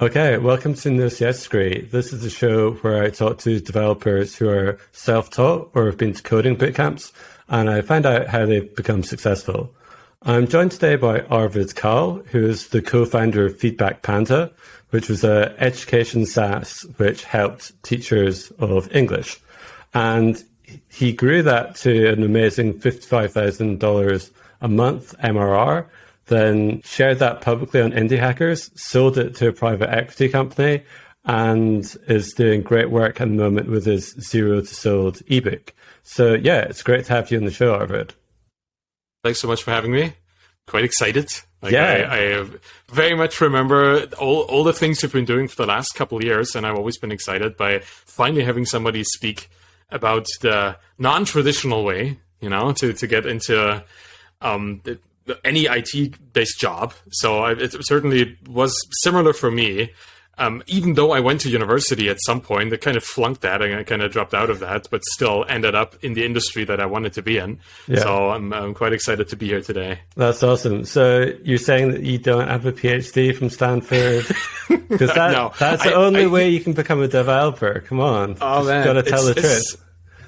Okay, welcome to No CS Degree. This is a show where I talk to developers who are self-taught or have been to coding bootcamps, and I find out how they've become successful. I'm joined today by Arvid Kahl, who is the co-founder of Feedback Panda, which was an education SaaS which helped teachers of English. And he grew that to an amazing $55,000 a month MRR, then shared that publicly on Indie Hackers, sold it to a private equity company, and is doing great work at the moment with his zero to sold ebook. So yeah, it's great to have you on the show, Arvid. Thanks so much for having me. Quite excited. Yeah. I very much remember all the things you've been doing for the last couple of years, and I've always been excited by finally having somebody speak about the non-traditional way, to get into any IT-based job. So it certainly was similar for me. Even though I went to university at some point, I kind of flunked that and I kind of dropped out of that, but still ended up in the industry that I wanted to be in. Yeah. So I'm quite excited to be here today. That's awesome. So you're saying that you don't have a PhD from Stanford? Because No, that's the only way you can become a developer. Come on. Oh, man. Got to tell the truth.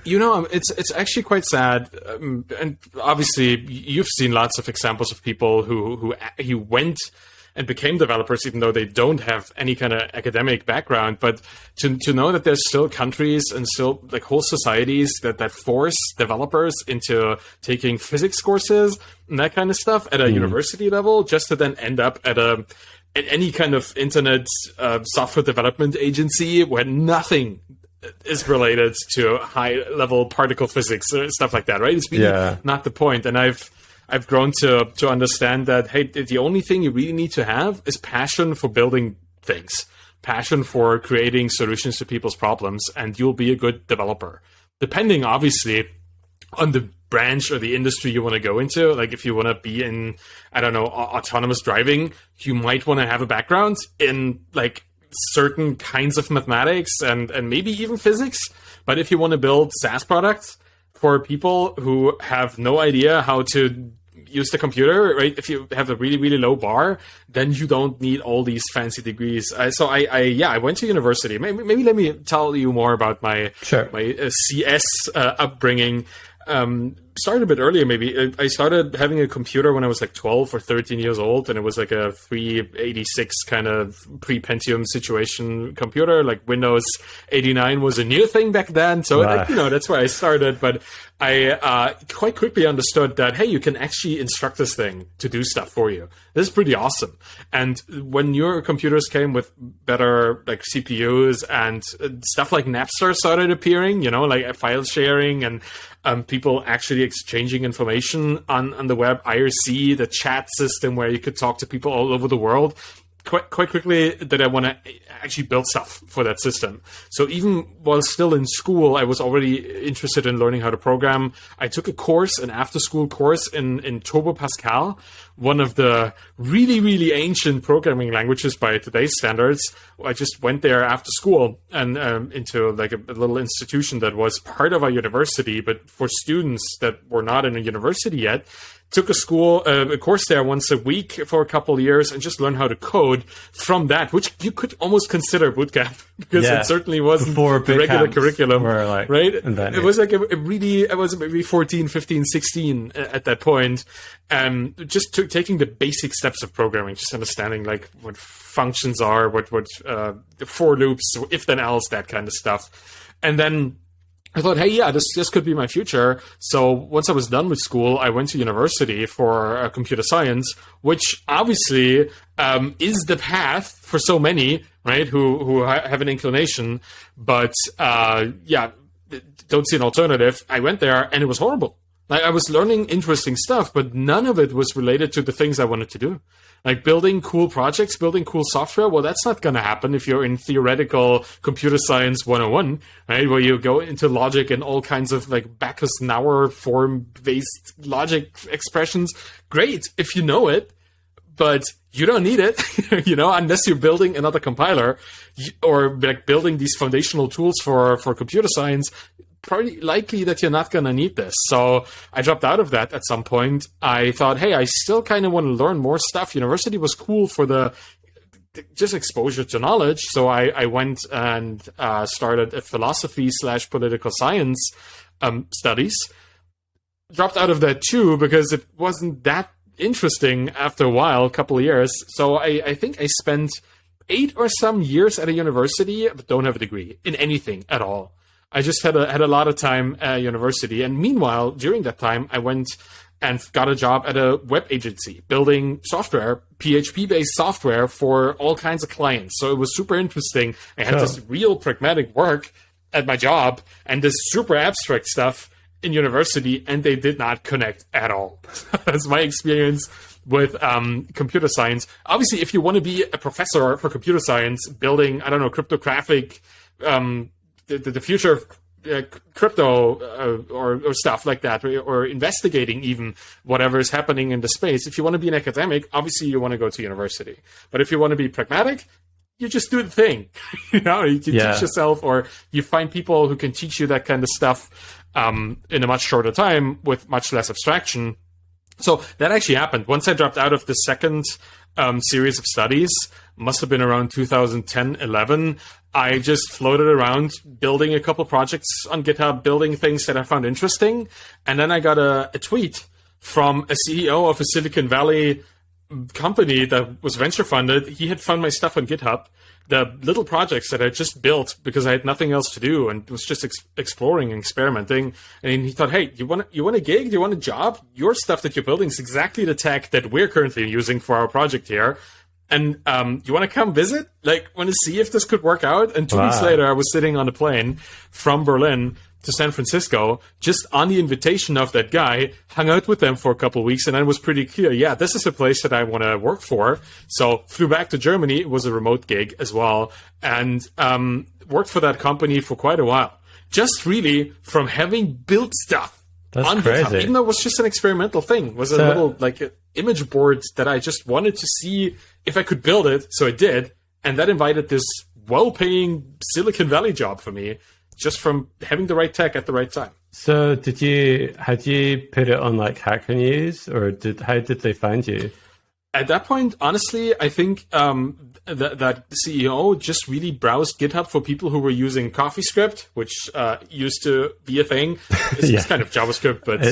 It's actually quite sad, and obviously you've seen lots of examples of people who went and became developers even though they don't have any kind of academic background. But to know that there's still countries and still like whole societies that force developers into taking physics courses and that kind of stuff at a university level, just to then end up at any kind of internet software development agency where nothing is related to high-level particle physics or stuff like that, right? It's really not the point. And I've grown to understand that, hey, the only thing you really need to have is passion for building things, passion for creating solutions to people's problems, and you'll be a good developer. Depending, obviously, on the branch or the industry you want to go into. Like if you want to be in, autonomous driving, you might want to have a background in like certain kinds of mathematics and maybe even physics. But if you want to build SaaS products for people who have no idea how to use the computer, right? If you have a really, really low bar, then you don't need all these fancy degrees. So I went to university. Maybe let me tell you more about my CS upbringing. Started a bit earlier, maybe. I started having a computer when I was like 12 or 13 years old, and it was like a 386 kind of pre-Pentium situation computer. Like Windows 89 was a new thing back then, so that's where I started. But I quite quickly understood that, hey, you can actually instruct this thing to do stuff for you. This is pretty awesome. And when your computers came with better like CPUs and stuff like Napster started appearing, like file sharing and people actually exchanging information on the web, IRC, the chat system where you could talk to people all over the world. Quite quickly did I want to actually build stuff for that system. So even while still in school, I was already interested in learning how to program. I took an after-school course in Turbo Pascal, one of the really, really ancient programming languages by today's standards. I just went there after school and into like a little institution that was part of our university, but for students that were not in a university yet. Took a course there once a week for a couple of years and just learned how to code from that, which you could almost consider bootcamp because it certainly wasn't the regular curriculum, right? Invented. It was like I was maybe 14, 15, 16 at that point. Just taking the basic steps of programming, just understanding like what functions are, what for loops, if then else, that kind of stuff. And then I thought, hey, this could be my future. So once I was done with school, I went to university for computer science, which obviously is the path for so many, right, who have an inclination, but don't see an alternative. I went there and it was horrible. Like I was learning interesting stuff, but none of it was related to the things I wanted to do. Like building cool projects, building cool software, well, that's not going to happen if you're in theoretical computer science 101, right? Where you go into logic and all kinds of like Backus-Naur form-based logic expressions. Great if you know it, but you don't need it, unless you're building another compiler or like building these foundational tools for computer science. Pretty likely that you're not going to need this. So I dropped out of that at some point. I thought, hey, I still kind of want to learn more stuff. University was cool for the just exposure to knowledge. So I went and started a philosophy/political science studies. Dropped out of that too because it wasn't that interesting after a while, a couple of years. So I think I spent 8 or some years at a university, but don't have a degree in anything at all. I just had a lot of time at university. And meanwhile, during that time, I went and got a job at a web agency building software, PHP-based software for all kinds of clients. So it was super interesting. I had this real pragmatic work at my job and this super abstract stuff in university, and they did not connect at all. That's my experience with computer science. Obviously, if you want to be a professor for computer science, building, I don't know, cryptographic, the future of crypto or stuff like that, or investigating even whatever is happening in the space. If you want to be an academic, obviously you want to go to university. But if you want to be pragmatic, you just do the thing. You teach yourself, or you find people who can teach you that kind of stuff in a much shorter time with much less abstraction. So that actually happened. Once I dropped out of the second series of studies, must have been around 2010, 11, I just floated around building a couple projects on GitHub, building things that I found interesting. And then I got a tweet from a CEO of a Silicon Valley company that was venture funded. He had found my stuff on GitHub, the little projects that I just built because I had nothing else to do and was just exploring and experimenting. And he thought, hey, you want a gig? Do you want a job? Your stuff that you're building is exactly the tech that we're currently using for our project here. And you want to come visit? Like, want to see if this could work out? And 2 weeks later, I was sitting on a plane from Berlin to San Francisco, just on the invitation of that guy, hung out with them for a couple of weeks, and then it was pretty clear, yeah, this is a place that I want to work for. So flew back to Germany. It was a remote gig as well, and worked for that company for quite a while. Just really from having built stuff on GitHub, even though it was just an experimental thing. It was a little image board that I just wanted to see if I could build it. So I did, and that invited this well-paying Silicon Valley job for me, just from having the right tech at the right time. So had you put it on like Hacker News, or how did they find you? At that point, honestly, I think that CEO just really browsed GitHub for people who were using CoffeeScript, which used to be a thing. It's kind of JavaScript, but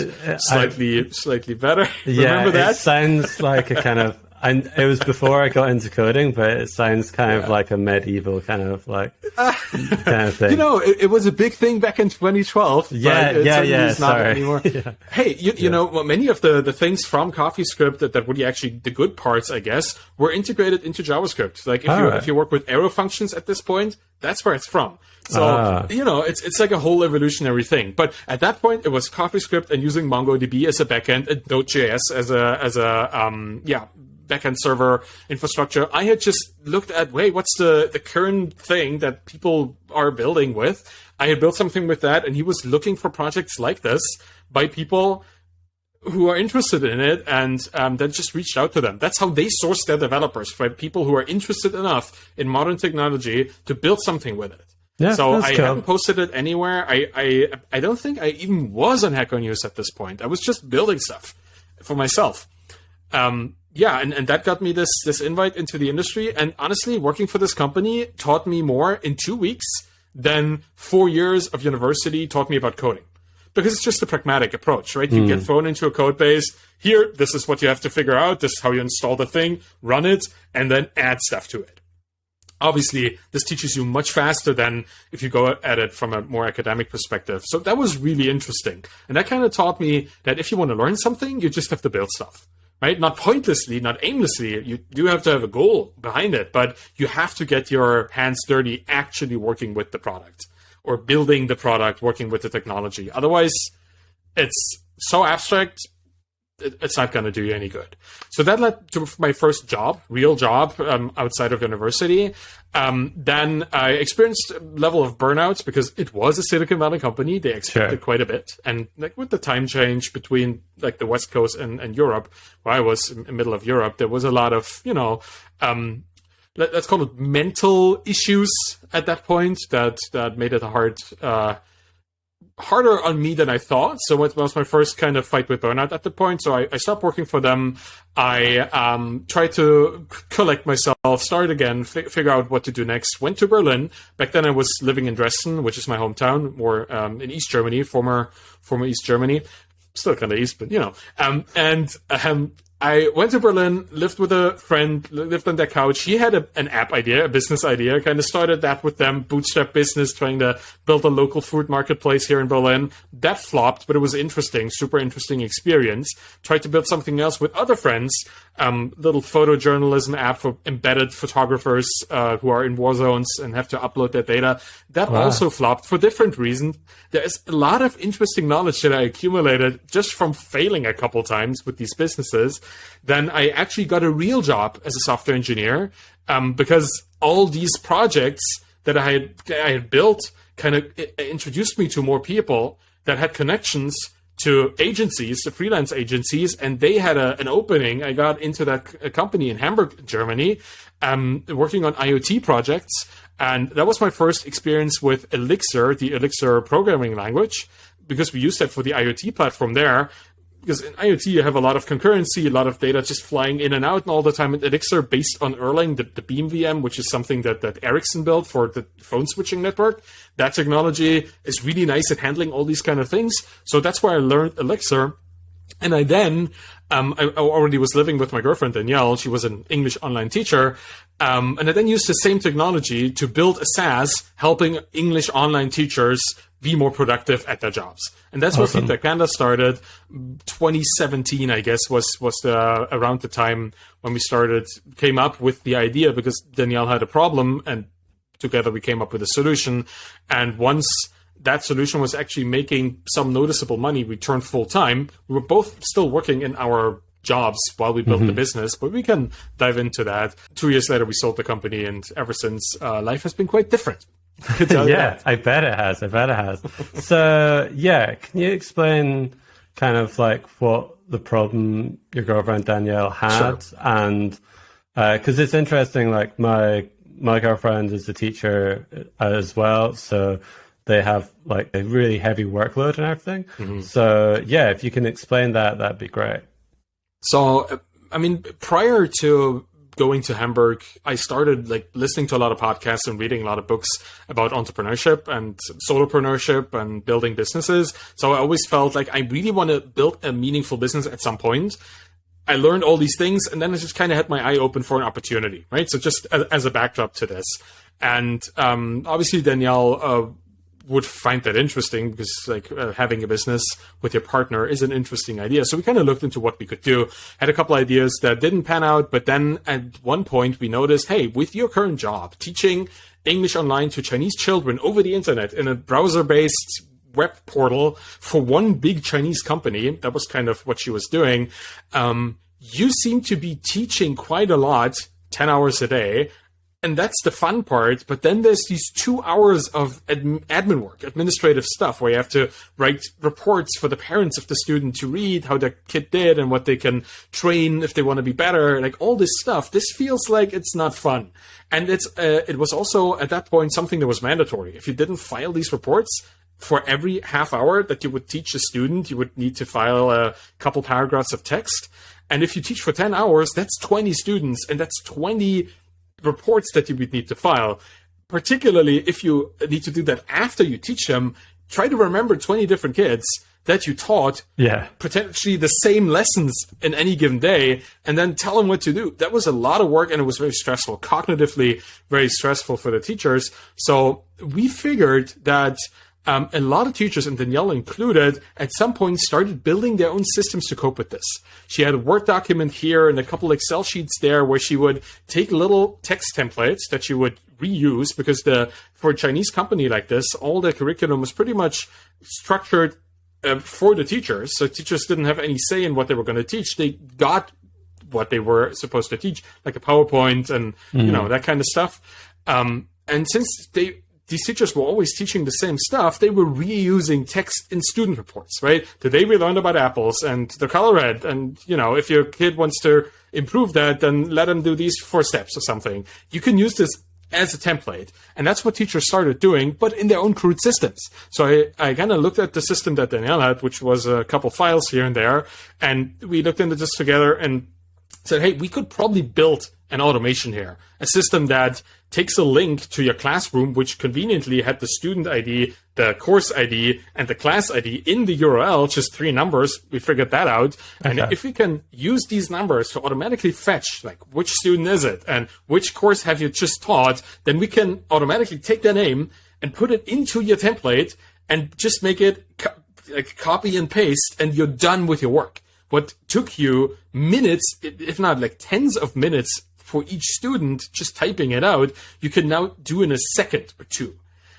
slightly better. Remember that? It sounds like a kind of... And it was before I got into coding, but it sounds kind of like a medieval kind of thing. It was a big thing back in 2012. Sorry. Anymore. Hey, you know, many of the things from CoffeeScript that were actually the good parts, I guess, were integrated into JavaScript. Like if you work with arrow functions at this point, that's where it's from. So, it's like a whole evolutionary thing. But at that point, it was CoffeeScript and using MongoDB as a backend and Node.js as a backend server infrastructure. I had just looked at, what's the current thing that people are building with? I had built something with that, and he was looking for projects like this by people who are interested in it, and then just reached out to them. That's how they source their developers, by people who are interested enough in modern technology to build something with it. Yeah, so I haven't posted it anywhere. I don't think I even was on Hacker News at this point. I was just building stuff for myself. And that got me this invite into the industry. And honestly, working for this company taught me more in 2 weeks than 4 years of university taught me about coding. Because it's just a pragmatic approach, right? You get thrown into a code base. Here, this is what you have to figure out. This is how you install the thing, run it, and then add stuff to it. Obviously, this teaches you much faster than if you go at it from a more academic perspective. So that was really interesting. And that kind of taught me that if you want to learn something, you just have to build stuff. Right? Not pointlessly, not aimlessly. You do have to have a goal behind it, but you have to get your hands dirty actually working with the product or building the product, working with the technology. Otherwise, it's so abstract, it's not going to do you any good. So that led to my first job, real job, outside of university. Then I experienced a level of burnout because it was a Silicon Valley company. They expected quite a bit. And like with the time change between like the West Coast and Europe, where I was in the middle of Europe, there was a lot of, let's call it mental issues at that point that made it harder on me than I thought. So it was my first kind of fight with burnout at the point. So I stopped working for them. I tried to collect myself, start again, figure out what to do next. Went to Berlin. Back then I was living in Dresden, which is my hometown, or in East Germany, former East Germany. Still kind of East, but I went to Berlin, lived with a friend, lived on their couch. He had an app idea, a business idea, kind of started that with them, bootstrap business, trying to build a local food marketplace here in Berlin. That flopped, but it was interesting, super interesting experience. Tried to build something else with other friends, little photojournalism app for embedded photographers who are in war zones and have to upload their data. That also flopped for different reasons. There is a lot of interesting knowledge that I accumulated just from failing a couple times with these businesses. Then I actually got a real job as a software engineer because all these projects that I had built kind of introduced me to more people that had connections to agencies, to freelance agencies, and they had an opening. I got into that company in Hamburg, Germany, working on IoT projects. And that was my first experience with Elixir, the Elixir programming language, because we used that for the IoT platform there. Because in IoT, you have a lot of concurrency, a lot of data just flying in and out and all the time. And Elixir, based on Erlang, the Beam VM, which is something that Ericsson built for the phone switching network, that technology is really nice at handling all these kind of things. So that's why I learned Elixir. And I then, I already was living with my girlfriend, Danielle. She was an English online teacher. And I then used the same technology to build a SaaS helping English online teachers be more productive at their jobs. And that's where Feedback Panda started. 2017, I guess, was around the time when we came up with the idea, because Danielle had a problem and together we came up with a solution. And once that solution was actually making some noticeable money, we turned full time. We were both still working in our jobs while we built the business, but we can dive into that. 2 years later, we sold the company, and ever since, life has been quite different. Yeah, I bet it has. So, yeah, can you explain kind of like what the problem your girlfriend Danielle had? Sure. And because it's interesting, like my girlfriend is a teacher as well, so they have like a really heavy workload and everything. Mm-hmm. So, yeah, if you can explain that, that'd be great. So, I mean, prior to going to Hamburg, I started like listening to a lot of podcasts and reading a lot of books about entrepreneurship and solopreneurship and building businesses. So I always felt like I really want to build a meaningful business at some point. I learned all these things, and then I just kind of had my eye open for an opportunity, right? So just as a backdrop to this. And obviously Danielle would find that interesting, because like having a business with your partner is an interesting idea. So we kind of looked into what we could do, had a couple ideas that didn't pan out. But then at one point we noticed, hey, with your current job, teaching English online to Chinese children over the internet in a browser-based web portal for one big Chinese company, that was kind of what she was doing. You seem to be teaching quite a lot, 10 hours a day. And that's the fun part. But then there's these 2 hours of admin work, administrative stuff, where you have to write reports for the parents of the student to read how their kid did and what they can train if they want to be better, like all this stuff. This feels like it's not fun. And it was also at that point something that was mandatory. If you didn't file these reports, for every half hour that you would teach a student, you would need to file a couple paragraphs of text. And if you teach for 10 hours, that's 20 students, and that's 20 reports that you would need to file. Particularly if you need to do that after you teach them, try to remember 20 different kids that you taught, potentially the same lessons in any given day, and then tell them what to do. That was a lot of work, and it was very stressful, cognitively very stressful for the teachers. So we figured that a lot of teachers, and Danielle included, at some point started building their own systems to cope with this. She had a Word document here and a couple Excel sheets there where she would take little text templates that she would reuse, because for a Chinese company like this, all the curriculum was pretty much structured for the teachers. So teachers didn't have any say in what they were going to teach. They got what they were supposed to teach, like a PowerPoint and that kind of stuff. And since these teachers were always teaching the same stuff, they were reusing text in student reports, right? Today we learned about apples and the color red. And, if your kid wants to improve that, then let them do these 4 steps or something. You can use this as a template. And that's what teachers started doing, but in their own crude systems. So I kind of looked at the system that Danielle had, which was a couple files here and there. And we looked into this together and said, hey, we could probably build an automation here, a system that takes a link to your classroom, which conveniently had the student ID, the course ID, and the class ID in the URL, just 3 numbers. We figured that out. Okay. And if we can use these numbers to automatically fetch, like, which student is it and which course have you just taught, then we can automatically take their name and put it into your template and just make it like copy and paste, and you're done with your work. What took you minutes, if not like tens of minutes, for each student just typing it out, you can now do in a second or 2.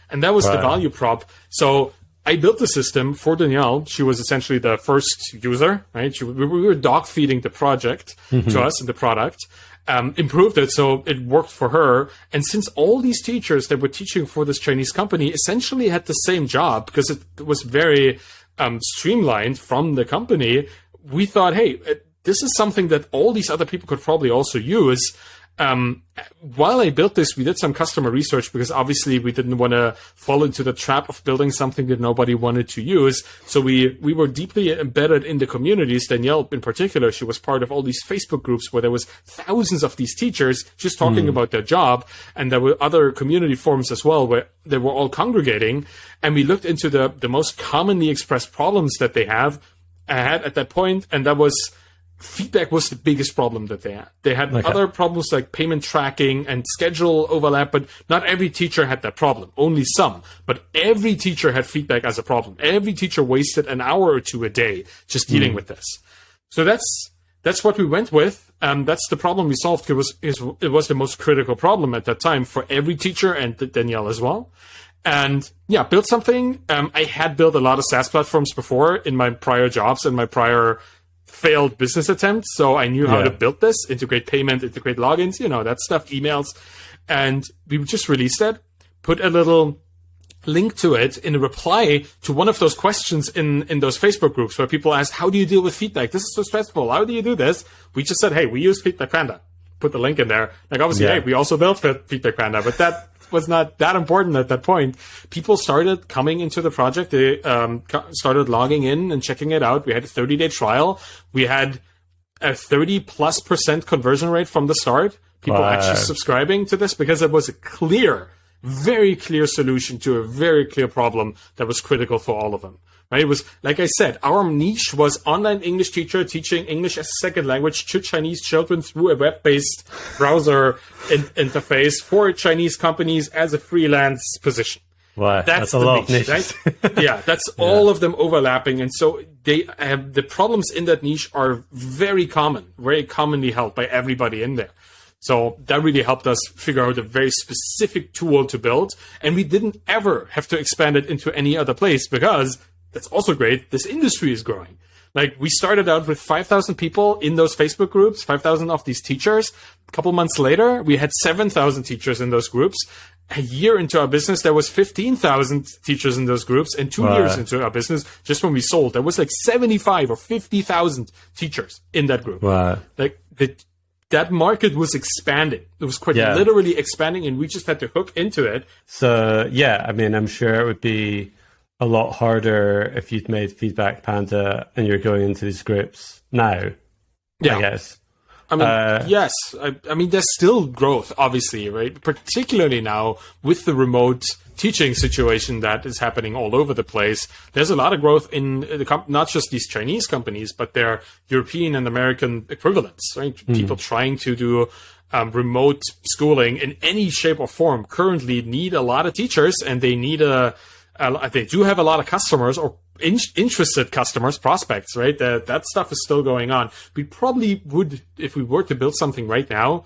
And that was the value prop. So I built the system for Danielle. She was essentially the first user, right? We were dog feeding the project to us and the product, improved it so it worked for her. And since all these teachers that were teaching for this Chinese company essentially had the same job because it was very streamlined from the company, we thought, hey, this is something that all these other people could probably also use. While I built this, we did some customer research because obviously we didn't want to fall into the trap of building something that nobody wanted to use. So we were deeply embedded in the communities. Danielle, in particular, she was part of all these Facebook groups where there was thousands of these teachers just talking about their job. And there were other community forums as well where they were all congregating. And we looked into the most commonly expressed problems that they had at that point, and that was feedback was the biggest problem that they had. They had other problems like payment tracking and schedule overlap, but not every teacher had that problem, only some. But every teacher had feedback as a problem. Every teacher wasted an hour or 2 a day just dealing with this. So that's what we went with. That's the problem we solved. It was the most critical problem at that time for every teacher and Danielle as well. And yeah, built something. I had built a lot of SaaS platforms before in my prior jobs and my prior failed business attempts. So I knew how to build this, integrate payment, integrate logins, that stuff, emails. And we just released it, put a little link to it in a reply to one of those questions in those Facebook groups where people asked, how do you deal with feedback? This is so stressful. How do you do this? We just said, hey, we use Feedback Panda. Put the link in there. Like obviously, hey, we also built Feedback Panda, but that was not that important at that point. People started coming into the project. They started logging in and checking it out. We had a 30-day trial. We had a 30+% conversion rate from the start. People actually subscribing to this because it was a very clear solution to a very clear problem that was critical for all of them. Right? It was, like I said, our niche was online English teacher teaching English as a second language to Chinese children through a web-based browser interface for Chinese companies as a freelance position. Wow, that's a lot of niche, right? Yeah, that's all of them overlapping. And so they have the problems in that niche are very commonly held by everybody in there. So that really helped us figure out a very specific tool to build. And we didn't ever have to expand it into any other place because that's also great. This industry is growing. Like we started out with 5,000 people in those Facebook groups, 5,000 of these teachers. A couple months later, we had 7,000 teachers in those groups. A year into our business, there was 15,000 teachers in those groups. And 2 years into our business, just when we sold, there was like 75 or 50,000 teachers in that group. Wow. Like that market was expanding. It was quite literally expanding, and we just had to hook into it. So yeah, I mean, I'm sure it would be a lot harder if you'd made Feedback Panda and you're going into these groups now, I guess. I mean, yes. I mean, there's still growth, obviously, right? Particularly now with the remote teaching situation that is happening all over the place. There's a lot of growth in the not just these Chinese companies, but their European and American equivalents, right? People trying to do remote schooling in any shape or form currently need a lot of teachers, and they need they do have a lot of customers or interested customers, prospects, right? That stuff is still going on. We probably would, if we were to build something right now,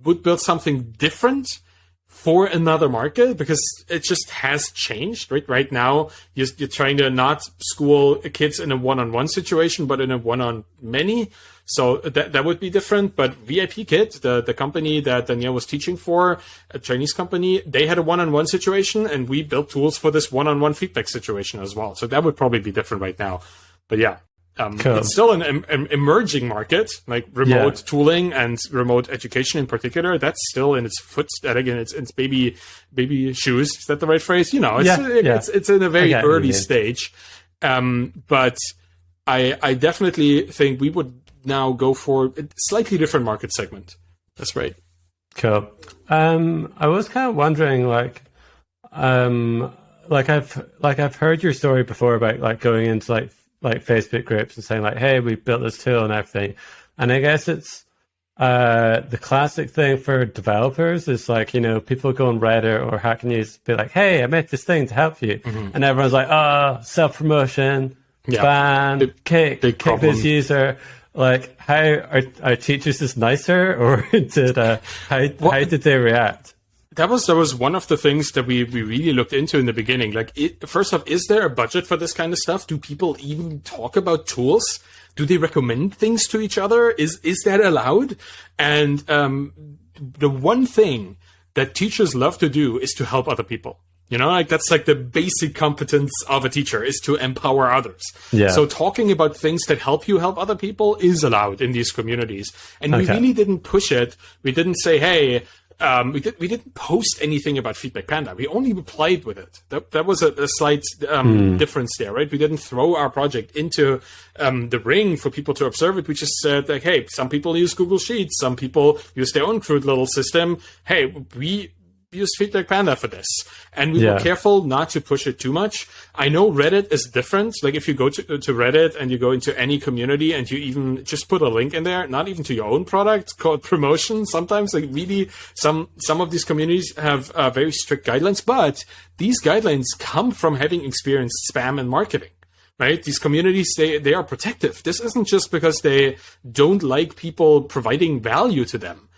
would build something different for another market because it just has changed, right? Right now, you're trying to not school kids in a one-on-one situation, but in a one-on-many. So that would be different. But VIP Kit, the company that Danielle was teaching for, a Chinese company, they had a one-on-one situation, and we built tools for this one-on-one feedback situation as well. So that would probably be different right now. But yeah. Cool. It's still an emerging market, like remote tooling and remote education in particular. That's still in its it's baby shoes. Is that the right phrase? It's in a very early stage. But I definitely think we would now go for a slightly different market segment. That's right. Cool. I was kind of wondering, I've heard your story before about like going into like Facebook groups and saying like, hey, we built this tool and everything. And I guess it's the classic thing for developers is like, people go on Reddit or Hack News, be like, hey, I made this thing to help you. Mm-hmm. And everyone's like, self-promotion, ban, kick this user. Like, how are teachers just nicer, or how did they react? That was one of the things that we really looked into in the beginning. Like, first off, is there a budget for this kind of stuff? Do people even talk about tools? Do they recommend things to each other? Is that allowed? And the one thing that teachers love to do is to help other people. That's like the basic competence of a teacher, is to empower others. Yeah. So talking about things that help you help other people is allowed in these communities. And we really didn't push it. We didn't say, hey, we didn't post anything about Feedback Panda. We only replied with it. That was a slight difference there, right? We didn't throw our project into the ring for people to observe it. We just said, like, hey, some people use Google Sheets. Some people use their own crude little system. Hey, we used Feedback Panda for this. And we were careful not to push it too much. I know Reddit is different. Like, if you go to Reddit and you go into any community and you even just put a link in there, not even to your own product, called promotion, sometimes, like, really some of these communities have very strict guidelines, but these guidelines come from having experienced spam and marketing. Right? These communities, they are protective. This isn't just because they don't like people providing value to them.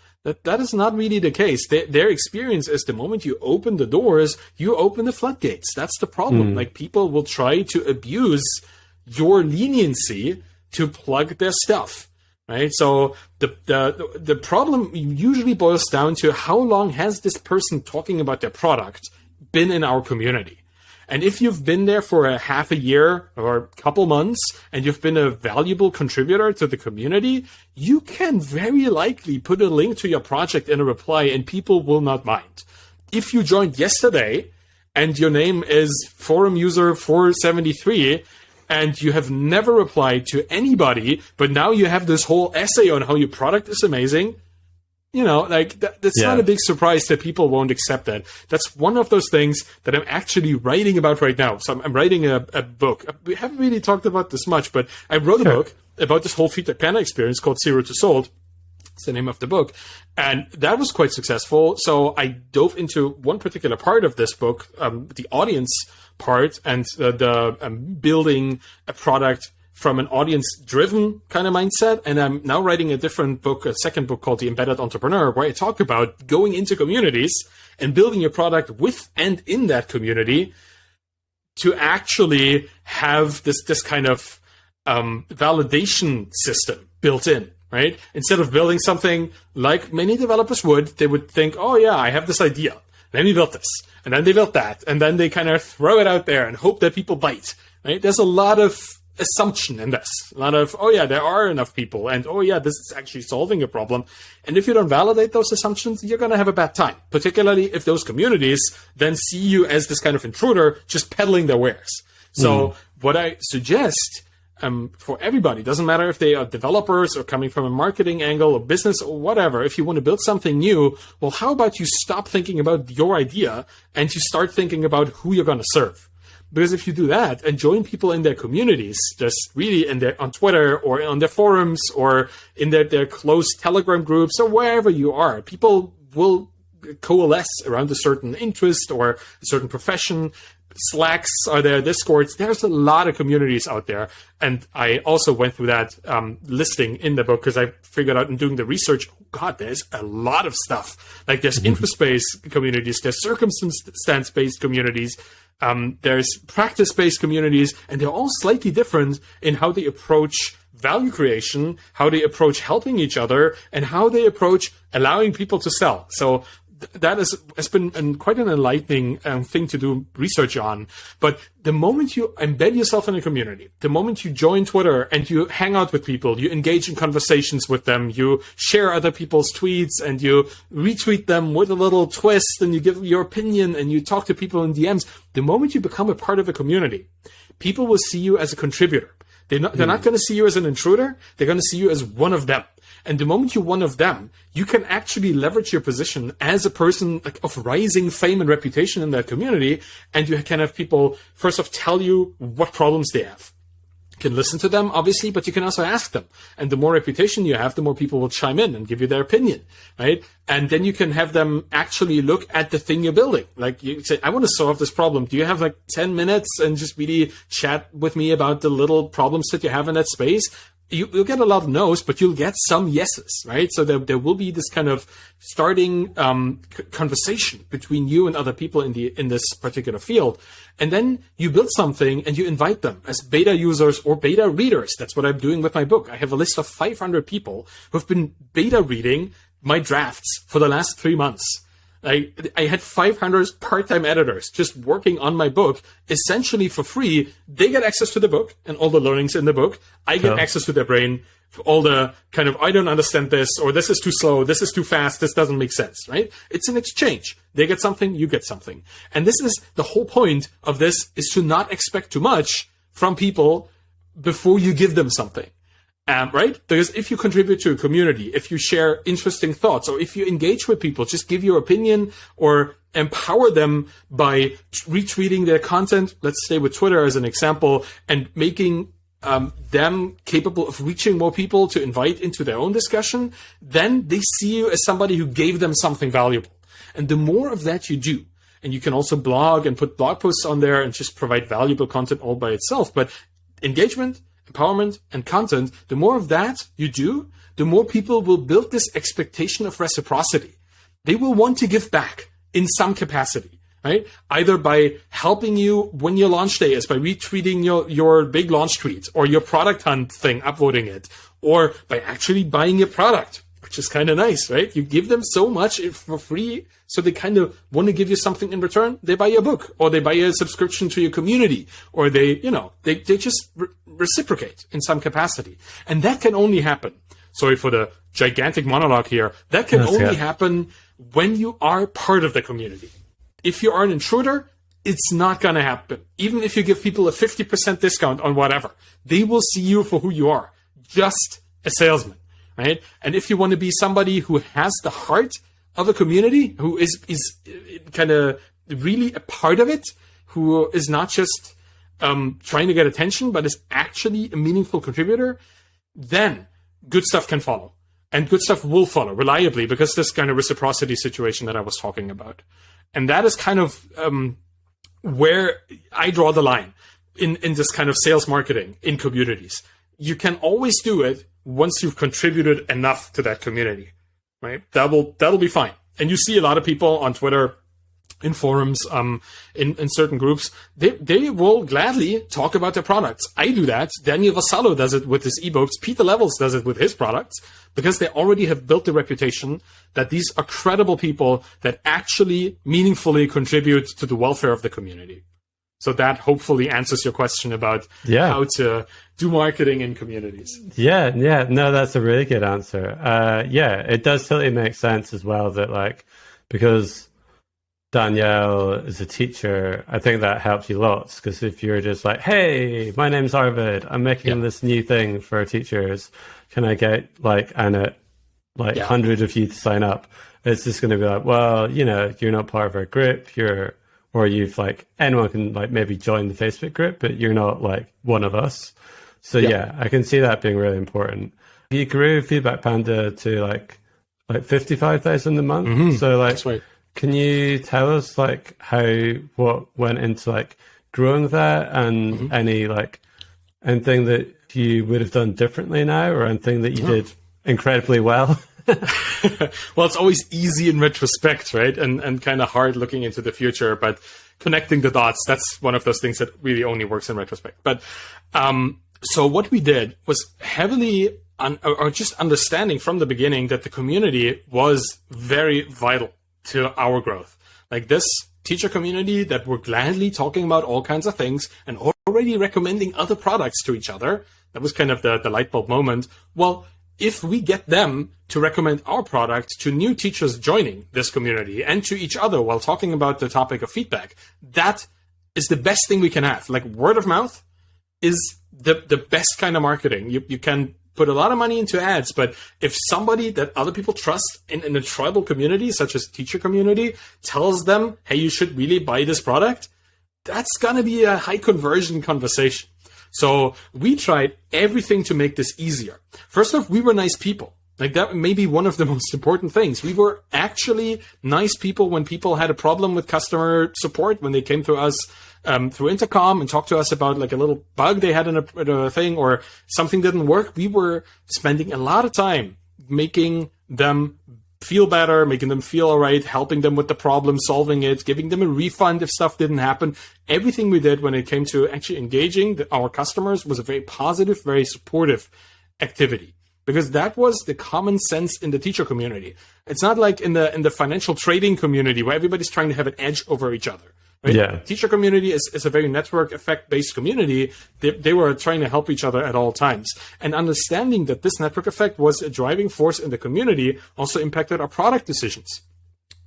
That is not really the case. Their experience is the moment you open the doors, you open the floodgates. That's the problem. Like, people will try to abuse your leniency to plug their stuff, right? So the problem usually boils down to how long has this person talking about their product been in our community? And if you've been there for a half a year or a couple months and you've been a valuable contributor to the community, you can very likely put a link to your project in a reply and people will not mind. If you joined yesterday and your name is forum user 473 and you have never replied to anybody, but now you have this whole essay on how your product is amazing, that's not a big surprise that people won't accept that. That's one of those things that I'm actually writing about right now. So I'm writing a book. We haven't really talked about this much, but I wrote a book about this whole Feedback Panda experience called Zero to Sold. It's the name of the book. And that was quite successful. So I dove into one particular part of this book, the audience part, and the building a product from an audience-driven kind of mindset. And I'm now writing a different book, a second book called The Embedded Entrepreneur, where I talk about going into communities and building your product with and in that community to actually have this kind of validation system built in, right? Instead of building something like many developers would, they would think, oh yeah, I have this idea. Let me build this. And then they built that. And then they kind of throw it out there and hope that people bite, right? There's a lot of assumption in this. A lot of, oh yeah, there are enough people, and oh yeah, this is actually solving a problem. And if you don't validate those assumptions, you're going to have a bad time, particularly if those communities then see you as this kind of intruder just peddling their wares. So what I suggest for everybody, doesn't matter if they are developers or coming from a marketing angle or business or whatever, if you want to build something new, well, how about you stop thinking about your idea and you start thinking about who you're going to serve? Because if you do that and join people in their communities, just really on Twitter or on their forums or in their close Telegram groups or wherever you are, people will coalesce around a certain interest or a certain profession. Slacks are there, Discords. There's a lot of communities out there. And I also went through that listing in the book because I figured out in doing the research, oh God, there's a lot of stuff. Like there's interest-based communities, there's circumstance-based communities, there's practice-based communities, and they're all slightly different in how they approach value creation, how they approach helping each other, and how they approach allowing people to sell. So has been quite an enlightening thing to do research on. But the moment you embed yourself in a community, the moment you join Twitter and you hang out with people, you engage in conversations with them, you share other people's tweets and you retweet them with a little twist and you give your opinion and you talk to people in DMs, the moment you become a part of a community, people will see you as a contributor. They're not going to see you as an intruder. They're going to see you as one of them. And the moment you're one of them, you can actually leverage your position as a person of rising fame and reputation in that community. And you can have people, first off, tell you what problems they have. You can listen to them, obviously, but you can also ask them. And the more reputation you have, the more people will chime in and give you their opinion, right? And then you can have them actually look at the thing you're building. Like you say, I want to solve this problem. Do you have like 10 minutes and just really chat with me about the little problems that you have in that space? You'll get a lot of no's, but you'll get some yeses, right? So there will be this kind of starting conversation between you and other people in this particular field. And then you build something and you invite them as beta users or beta readers. That's what I'm doing with my book. I have a list of 500 people who've been beta reading my drafts for the last 3 months. I had 500 part-time editors just working on my book, essentially for free. They get access to the book and all the learnings in the book. I get access to their brain for all the kind of, I don't understand this, or this is too slow, this is too fast, this doesn't make sense, right? It's an exchange. They get something, you get something. And this is the whole point of this, is to not expect too much from people before you give them something. Right? Because if you contribute to a community, if you share interesting thoughts, or if you engage with people, just give your opinion or empower them by retweeting their content. Let's stay with Twitter as an example, and making them capable of reaching more people to invite into their own discussion. Then they see you as somebody who gave them something valuable. And the more of that you do, and you can also blog and put blog posts on there and just provide valuable content all by itself. But engagement, empowerment, and content, the more of that you do, the more people will build this expectation of reciprocity. They will want to give back in some capacity, right? Either by helping you when your launch day is, by retweeting your big launch tweet, or your product hunt thing, upvoting it, or by actually buying your product, which is kind of nice, right? You give them so much for free, so they kind of want to give you something in return. They buy your book, or they buy a subscription to your community, or they just reciprocate in some capacity. And that can only happen. Sorry for the gigantic monologue here. That can only happen when you are part of the community. If you are an intruder, it's not going to happen. Even if you give people a 50% discount on whatever, they will see you for who you are, just a salesman, right? And if you want to be somebody who has the heart of a community, who is kind of really a part of it, who is not just trying to get attention, but is actually a meaningful contributor, then good stuff can follow. And good stuff will follow reliably, because this kind of reciprocity situation that I was talking about. And that is kind of where I draw the line in this kind of sales marketing in communities. You can always do it once you've contributed enough to that community, right? That'll be fine. And you see a lot of people on Twitter, in forums, in certain groups, they will gladly talk about their products. I do that. Danielle Vassallo does it with his ebooks. Peter Levels does it with his products, because they already have built the reputation that these are credible people that actually meaningfully contribute to the welfare of the community. So that hopefully answers your question about how to do marketing in communities. Yeah. No, that's a really good answer. It does totally make sense as well that, because Danielle is a teacher, I think that helps you lots, because if you're just like, hey, my name's Arvid, I'm making this new thing for teachers, can I get hundreds of you to sign up? It's just going to be like, well, you're not part of our group, anyone can maybe join the Facebook group, but you're not one of us. So I can see that being really important. You grew Feedback Panda to 55,000 a month. Mm-hmm. So that's right. Can you tell us what went into growing that, and anything that you would have done differently now, or anything that you did incredibly well? Well, it's always easy in retrospect, right? And kind of hard looking into the future, but connecting the dots, that's one of those things that really only works in retrospect. But so what we did was heavily or just understanding from the beginning that the community was very vital to our growth. Like this teacher community that were gladly talking about all kinds of things and already recommending other products to each other. That was kind of the light bulb moment. Well, if we get them to recommend our product to new teachers joining this community and to each other while talking about the topic of feedback, that is the best thing we can have. Like word of mouth is the best kind of marketing. You can put a lot of money into ads, but if somebody that other people trust in a tribal community, such as teacher community, tells them, hey, you should really buy this product, that's going to be a high conversion conversation. So we tried everything to make this easier. First off, we were nice people. Like that may be one of the most important things. We were actually nice people when people had a problem with customer support, when they came to us through intercom and talked to us about like a little bug they had in a thing or something didn't work. We were spending a lot of time making them feel better, making them feel all right, helping them with the problem, solving it, giving them a refund if stuff didn't happen. Everything we did when it came to actually engaging our customers was a very positive, very supportive activity. Because that was the common sense in the teacher community. It's not like in the financial trading community where everybody's trying to have an edge over each other. Right? Yeah. Teacher community is a very network effect based community. They were trying to help each other at all times. And understanding that this network effect was a driving force in the community also impacted our product decisions.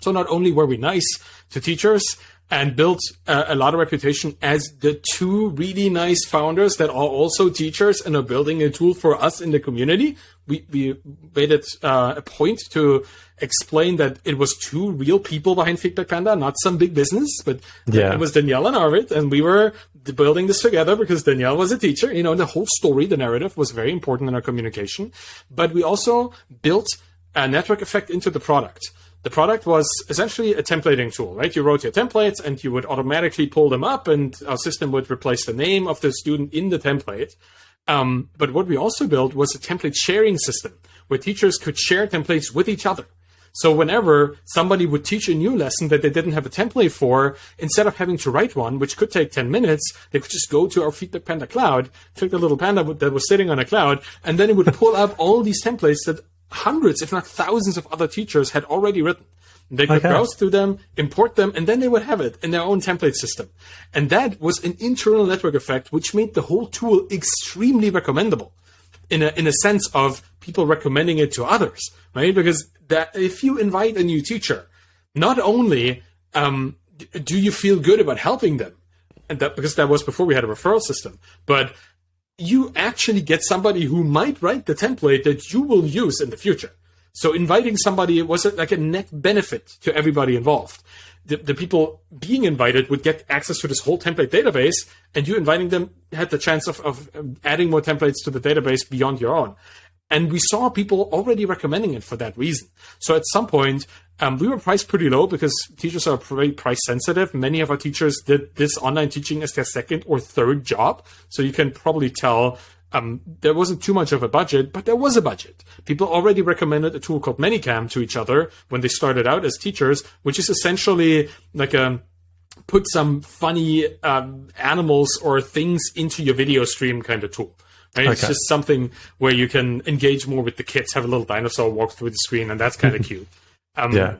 So not only were we nice to teachers and built a lot of reputation as the two really nice founders that are also teachers and are building a tool for us in the community, we made it a point to explain that it was two real people behind Feedback Panda, not some big business, but it was Danielle and Arvid, and we were building this together because Danielle was a teacher. You know, the whole story, the narrative was very important in our communication. But we also built a network effect into the product. The product was essentially a templating tool, right? You wrote your templates and you would automatically pull them up and our system would replace the name of the student in the template. But what we also built was a template sharing system where teachers could share templates with each other. So whenever somebody would teach a new lesson that they didn't have a template for, instead of having to write one, which could take 10 minutes, they could just go to our Feedback Panda cloud, click the little panda that was sitting on a cloud, and then it would pull up all these templates that hundreds, if not thousands of other teachers had already written. They could browse through them, import them, and then they would have it in their own template system. And that was an internal network effect, which made the whole tool extremely recommendable in a sense of people recommending it to others, right? Because that if you invite a new teacher, not only do you feel good about helping them, and that because that was before we had a referral system, but you actually get somebody who might write the template that you will use in the future. So inviting somebody was like a net benefit to everybody involved. The people being invited would get access to this whole template database, and you inviting them had the chance of adding more templates to the database beyond your own. And we saw people already recommending it for that reason. So at some point, we were priced pretty low because teachers are very price sensitive. Many of our teachers did this online teaching as their second or third job. So you can probably tell there wasn't too much of a budget, but there was a budget. People already recommended a tool called Manycam to each other when they started out as teachers, which is essentially like put some funny animals or things into your video stream kind of tool. Right? Okay. It's just something where you can engage more with the kids, have a little dinosaur walk through the screen, and that's kind of cute.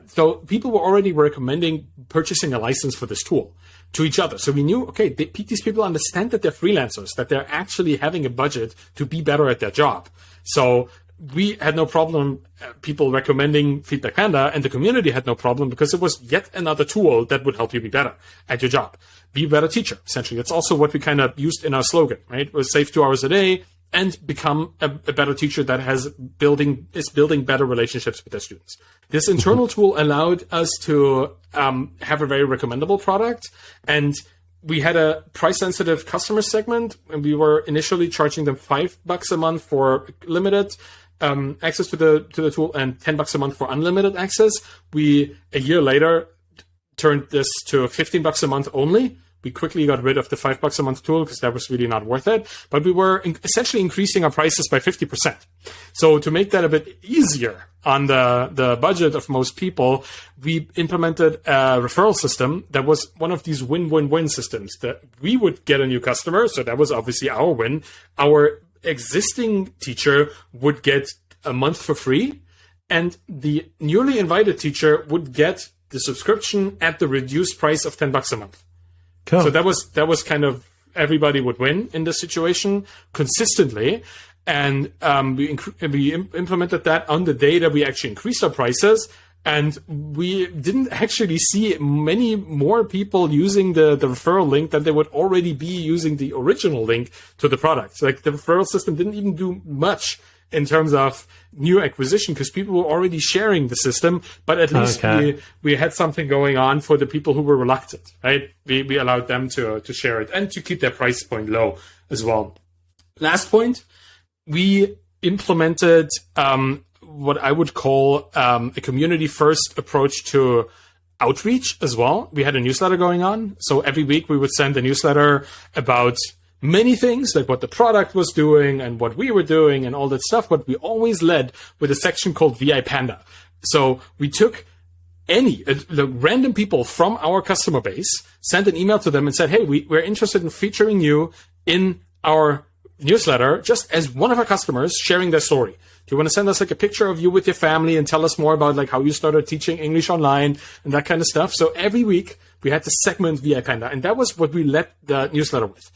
So people were already recommending purchasing a license for this tool to each other. So we knew, okay, these people understand that they're freelancers, that they're actually having a budget to be better at their job. So we had no problem people recommending Feedback Panda, and the community had no problem because it was yet another tool that would help you be better at your job. Be a better teacher, essentially. That's also what we kind of used in our slogan, right? It was save 2 hours a day and become a better teacher that is building better relationships with their students. This internal tool allowed us to have a very recommendable product, and we had a price-sensitive customer segment, and we were initially charging them $5 a month for limited access to the tool and $10 a month for unlimited access. We a year later turned this to $15 a month only. We quickly got rid of the $5 a month tool because that was really not worth it. But we were essentially increasing our prices by 50%. So to make that a bit easier on the budget of most people, we implemented a referral system that was one of these win-win-win systems that we would get a new customer. So that was obviously our win. Our existing teacher would get a month for free, and the newly invited teacher would get the subscription at the reduced price of $10 a month. Cool. So that was kind of, everybody would win in this situation consistently. And we implemented that on the day that we actually increased our prices. And we didn't actually see many more people using the referral link than they would already be using the original link to the product. Like the referral system didn't even do much in terms of new acquisition because people were already sharing the system, but at least we had something going on for the people who were reluctant, right? We allowed them to share it and to keep their price point low as well. Last point, we implemented what I would call a community-first approach to outreach as well. We had a newsletter going on. So every week we would send a newsletter about many things, like what the product was doing and what we were doing and all that stuff. But we always led with a section called VI Panda. So we took the random people from our customer base, sent an email to them and said, hey, we're interested in featuring you in our newsletter just as one of our customers sharing their story. Do you want to send us like a picture of you with your family and tell us more about like how you started teaching English online and that kind of stuff? So every week we had to segment VI Panda, and that was what we led the newsletter with.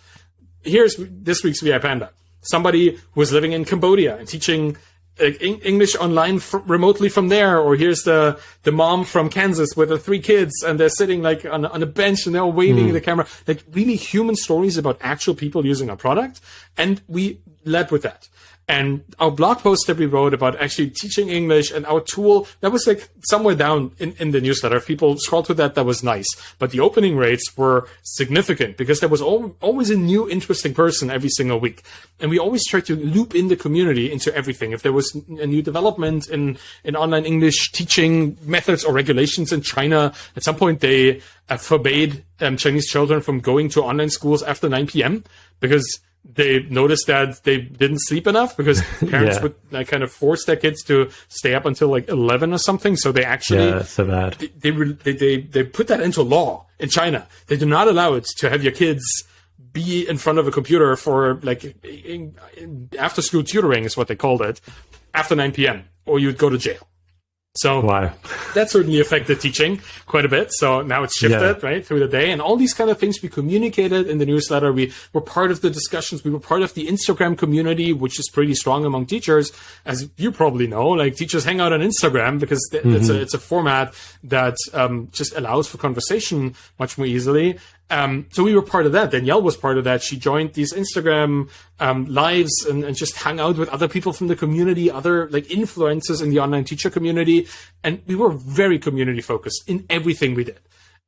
Here's this week's VI Panda. Somebody who was living in Cambodia and teaching English online remotely from there. Or here's the mom from Kansas with her 3 kids, and they're sitting like on a bench and they're all waving at the camera. Like really human stories about actual people using our product. And we led with that. And our blog post that we wrote about actually teaching English and our tool, that was like somewhere down in the newsletter. If people scrolled through that was nice. But the opening rates were significant because there was always a new interesting person every single week. And we always tried to loop in the community into everything. If there was a new development in online English teaching methods or regulations in China, at some point they forbade Chinese children from going to online schools after 9 p.m. because they noticed that they didn't sleep enough because parents would like kind of force their kids to stay up until like 11 or something. So they actually, that's so bad. They put that into law in China. They do not allow it to have your kids be in front of a computer for like after school tutoring is what they called it after 9 p.m. or you'd go to jail. So that certainly affected teaching quite a bit. So now it's shifted right through the day, and all these kind of things we communicated in the newsletter. We were part of the discussions. We were part of the Instagram community, which is pretty strong among teachers, as you probably know. Like teachers hang out on Instagram because it's a format that just allows for conversation much more easily. So we were part of that. Danielle was part of that. She joined these Instagram lives and just hung out with other people from the community, other like influencers in the online teacher community. And we were very community focused in everything we did.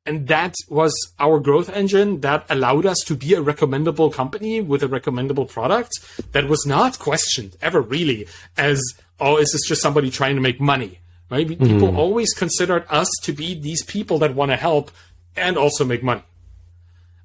And that was our growth engine that allowed us to be a recommendable company with a recommendable product that was not questioned ever really as, oh, is this just somebody trying to make money? Right? People always considered us to be these people that want to help and also make money.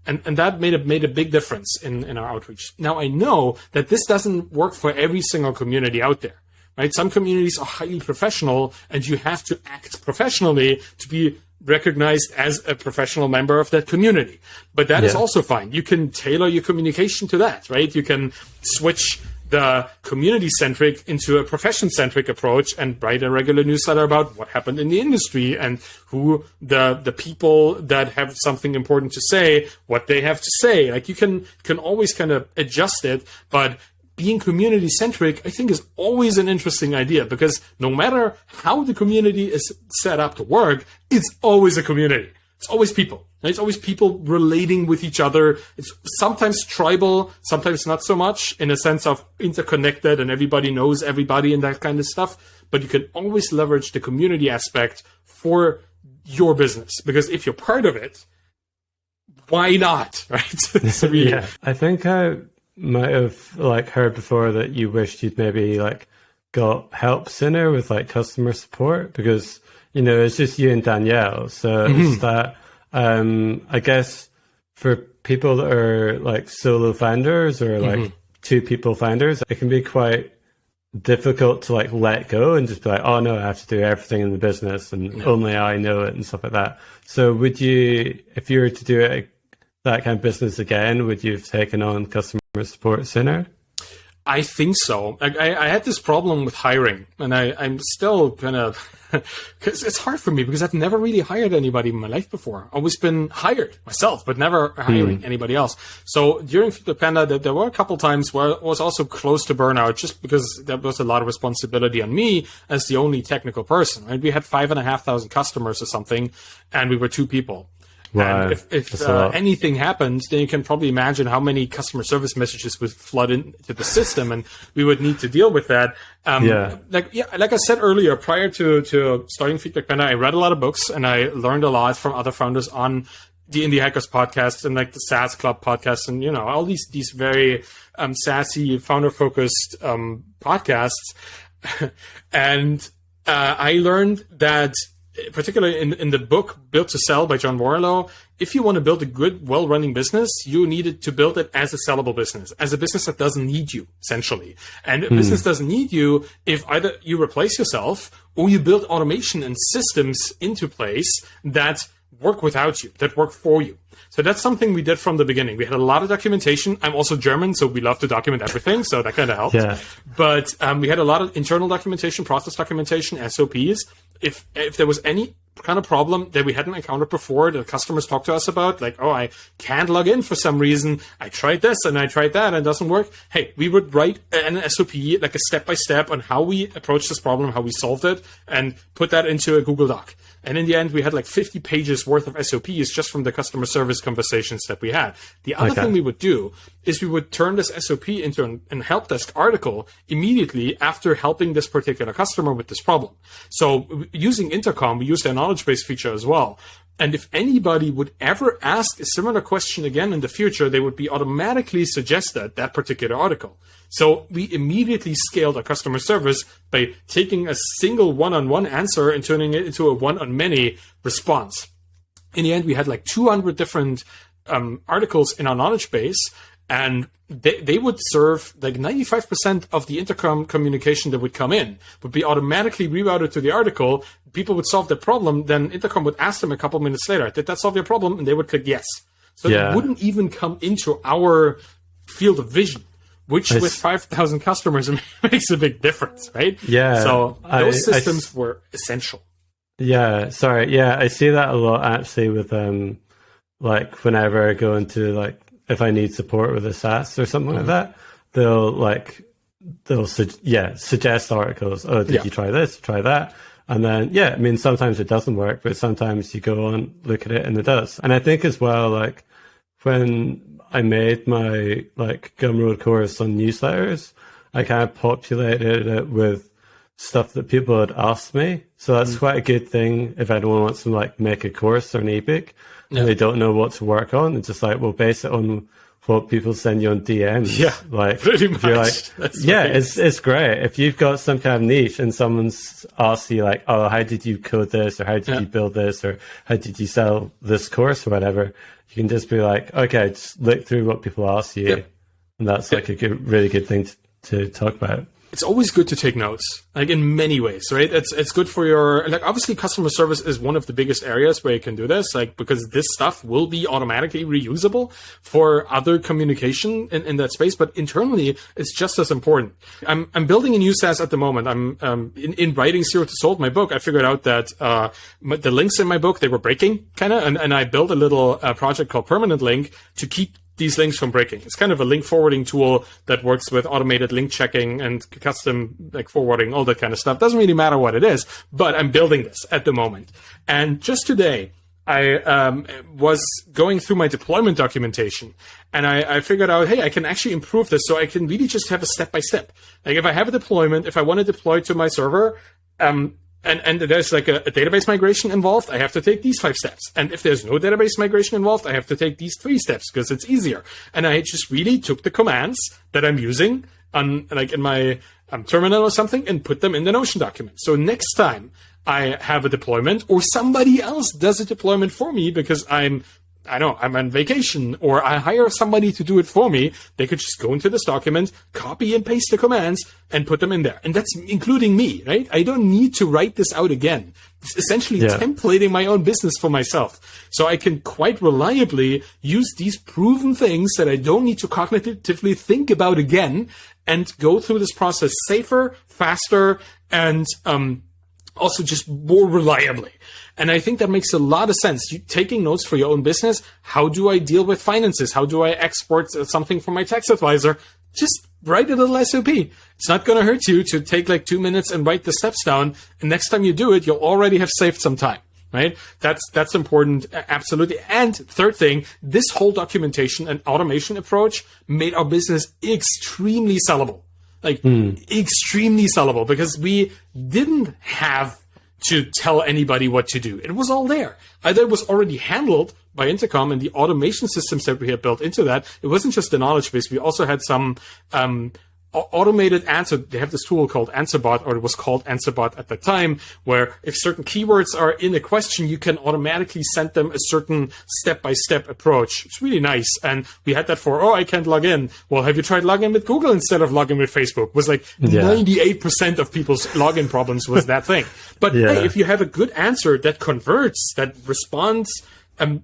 And that made a big difference in our outreach. Now, I know that this doesn't work for every single community out there, right? Some communities are highly professional, and you have to act professionally to be recognized as a professional member of that community. But that is also fine. You can tailor your communication to that, right? You can switch the community-centric into a profession-centric approach and write a regular newsletter about what happened in the industry and who the people that have something important to say, what they have to say. Like you can always kind of adjust it, but being community-centric, I think, is always an interesting idea because no matter how the community is set up to work, it's always a community. It's always people. It's always people relating with each other. It's sometimes tribal, sometimes not so much in a sense of interconnected and everybody knows everybody and that kind of stuff. But you can always leverage the community aspect for your business because if you're part of it, why not? Right? So I think I might have like heard before that you wished you'd maybe like got help sooner with like customer support because, you know, it's just you and Danielle. So it's that. I guess for people that are like solo founders or like 2 people founders, it can be quite difficult to like let go and just be like, oh no, I have to do everything in the business and only I know it and stuff like that. So would you, if you were to do it, that kind of business again, would you have taken on customer support sooner? I think so. I had this problem with hiring, and I'm still kind of, because it's hard for me because I've never really hired anybody in my life before. I've always been hired myself, but never hiring anybody else. So during Feedback Panda, there were a couple times where I was also close to burnout just because there was a lot of responsibility on me as the only technical person, right? We had 5,500 customers or something, and we were 2 people. Wow. And if anything happens, then you can probably imagine how many customer service messages would flood into the system, and we would need to deal with that. Like I said earlier, prior to starting Feedback Panda, I read a lot of books and I learned a lot from other founders on the Indie Hackers podcast and like the SaaS Club podcast and, you know, all these very sassy, founder-focused podcasts. And I learned that, particularly in the book Built to Sell by John Warlow, if you want to build a good, well-running business, you needed to build it as a sellable business, as a business that doesn't need you, essentially. And a business doesn't need you if either you replace yourself or you build automation and systems into place that work without you, that work for you. So that's something we did from the beginning. We had a lot of documentation. I'm also German, so we love to document everything, so that kind of helped. Yeah. But we had a lot of internal documentation, process documentation, SOPs. If there was any kind of problem that we hadn't encountered before that customers talked to us about, like, oh, I can't log in for some reason, I tried this and I tried that and it doesn't work. Hey, we would write an SOP, like a step-by-step on how we approached this problem, how we solved it, and put that into a Google Doc. And in the end, we had like 50 pages worth of SOPs just from the customer service conversations that we had. The other thing we would do is we would turn this SOP into an help desk article immediately after helping this particular customer with this problem. So using Intercom, we used their knowledge base feature as well. And if anybody would ever ask a similar question again in the future, they would be automatically suggested that particular article. So we immediately scaled our customer service by taking a single one-on-one answer and turning it into a one-on-many response. In the end, we had like 200 different articles in our knowledge base, and they would serve like 95% of the Intercom communication that would come in would be automatically rerouted to the article. People would solve the problem. Then Intercom would ask them a couple minutes later, did that solve your problem? And they would click yes. So it wouldn't even come into our field of vision, which with 5,000 customers makes a big difference, right? Yeah. So those systems were essential. Yeah. Sorry. Yeah. I see that a lot actually with, like whenever I go into like, if I need support with a SaaS or something like that, they'll suggest articles. Oh, did you try this, try that? And then, I mean, sometimes it doesn't work, but sometimes you go on, look at it and it does. And I think as well, like when I made my like Gumroad course on newsletters, I kind of populated it with stuff that people had asked me. So that's quite a good thing if anyone wants to like make a course or an ebook and they don't know what to work on. It's just like, we'll base it on what people send you on DMs. Yeah, like pretty much. You're like, it's great. If you've got some kind of niche and someone's asked you like, oh, how did you code this? Or how did you build this? Or how did you sell this course or whatever? You can just be like, okay, just look through what people ask you. Yep. And that's like a really good thing to talk about. It's always good to take notes, like in many ways, right? It's good for your, like obviously customer service is one of the biggest areas where you can do this, like because this stuff will be automatically reusable for other communication in that space. But internally, it's just as important. I'm building a new SaaS at the moment. I'm in writing Zero to Sold, my book, I figured out that the links in my book, they were breaking kind of, and I built a little project called Permanent Link to keep these links from breaking. It's kind of a link forwarding tool that works with automated link checking and custom like forwarding, all that kind of stuff. Doesn't really matter what it is, but I'm building this at the moment. And just today, I was going through my deployment documentation and I figured out, hey, I can actually improve this. So I can really just have a step-by-step. Like if I have a deployment, if I want to deploy to my server, and there's like a database migration involved, I have to take these 5 steps. And if there's no database migration involved, I have to take these 3 steps because it's easier. And I just really took the commands that I'm using on like in my terminal or something and put them in the Notion document. So next time I have a deployment or somebody else does a deployment for me because I'm I don't know, I'm on vacation, or I hire somebody to do it for me, they could just go into this document, copy and paste the commands, and put them in there. And that's including me, right? I don't need to write this out again. It's essentially templating my own business for myself. So I can quite reliably use these proven things that I don't need to cognitively think about again, and go through this process safer, faster, and also just more reliably. And I think that makes a lot of sense. You taking notes for your own business. How do I deal with finances? How do I export something from my tax advisor? Just write a little SOP. It's not going to hurt you to take like 2 minutes and write the steps down. And next time you do it, you'll already have saved some time, right? That's important. Absolutely. And third thing, this whole documentation and automation approach made our business extremely sellable. Extremely sellable, because we didn't have to tell anybody what to do. It was all there. Either it was already handled by Intercom and the automation systems that we had built into that. It wasn't just the knowledge base. We also had some automated answer. They have this tool called AnswerBot, or it was called AnswerBot at the time, where if certain keywords are in a question, you can automatically send them a certain step-by-step approach. It's really nice. And we had that for, I can't log in. Well, have you tried logging with Google instead of logging with Facebook? It was like 98% of people's login problems was that thing. But hey, if you have a good answer that converts, that responds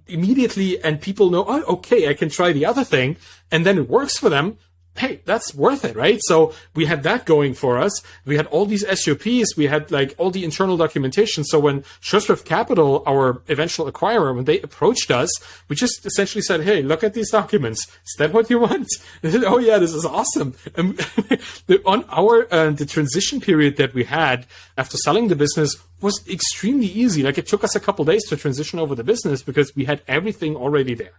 immediately, and people know, okay, I can try the other thing, and then it works for them, hey, that's worth it, right? So we had that going for us. We had all these SOPs. We had like all the internal documentation. So when Sureswift Capital, our eventual acquirer, when they approached us, we just essentially said, hey, look at these documents. Is that what you want? They said, oh yeah, this is awesome. The transition period that we had after selling the business was extremely easy. Like, it took us a couple days to transition over the business because we had everything already there.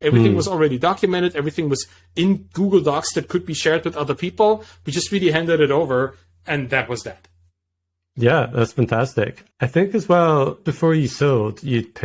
Everything was already documented. Everything was in Google Docs that could be shared with other people. We just really handed it over, and that was that. Yeah, that's fantastic. I think as well, before you sold, you'd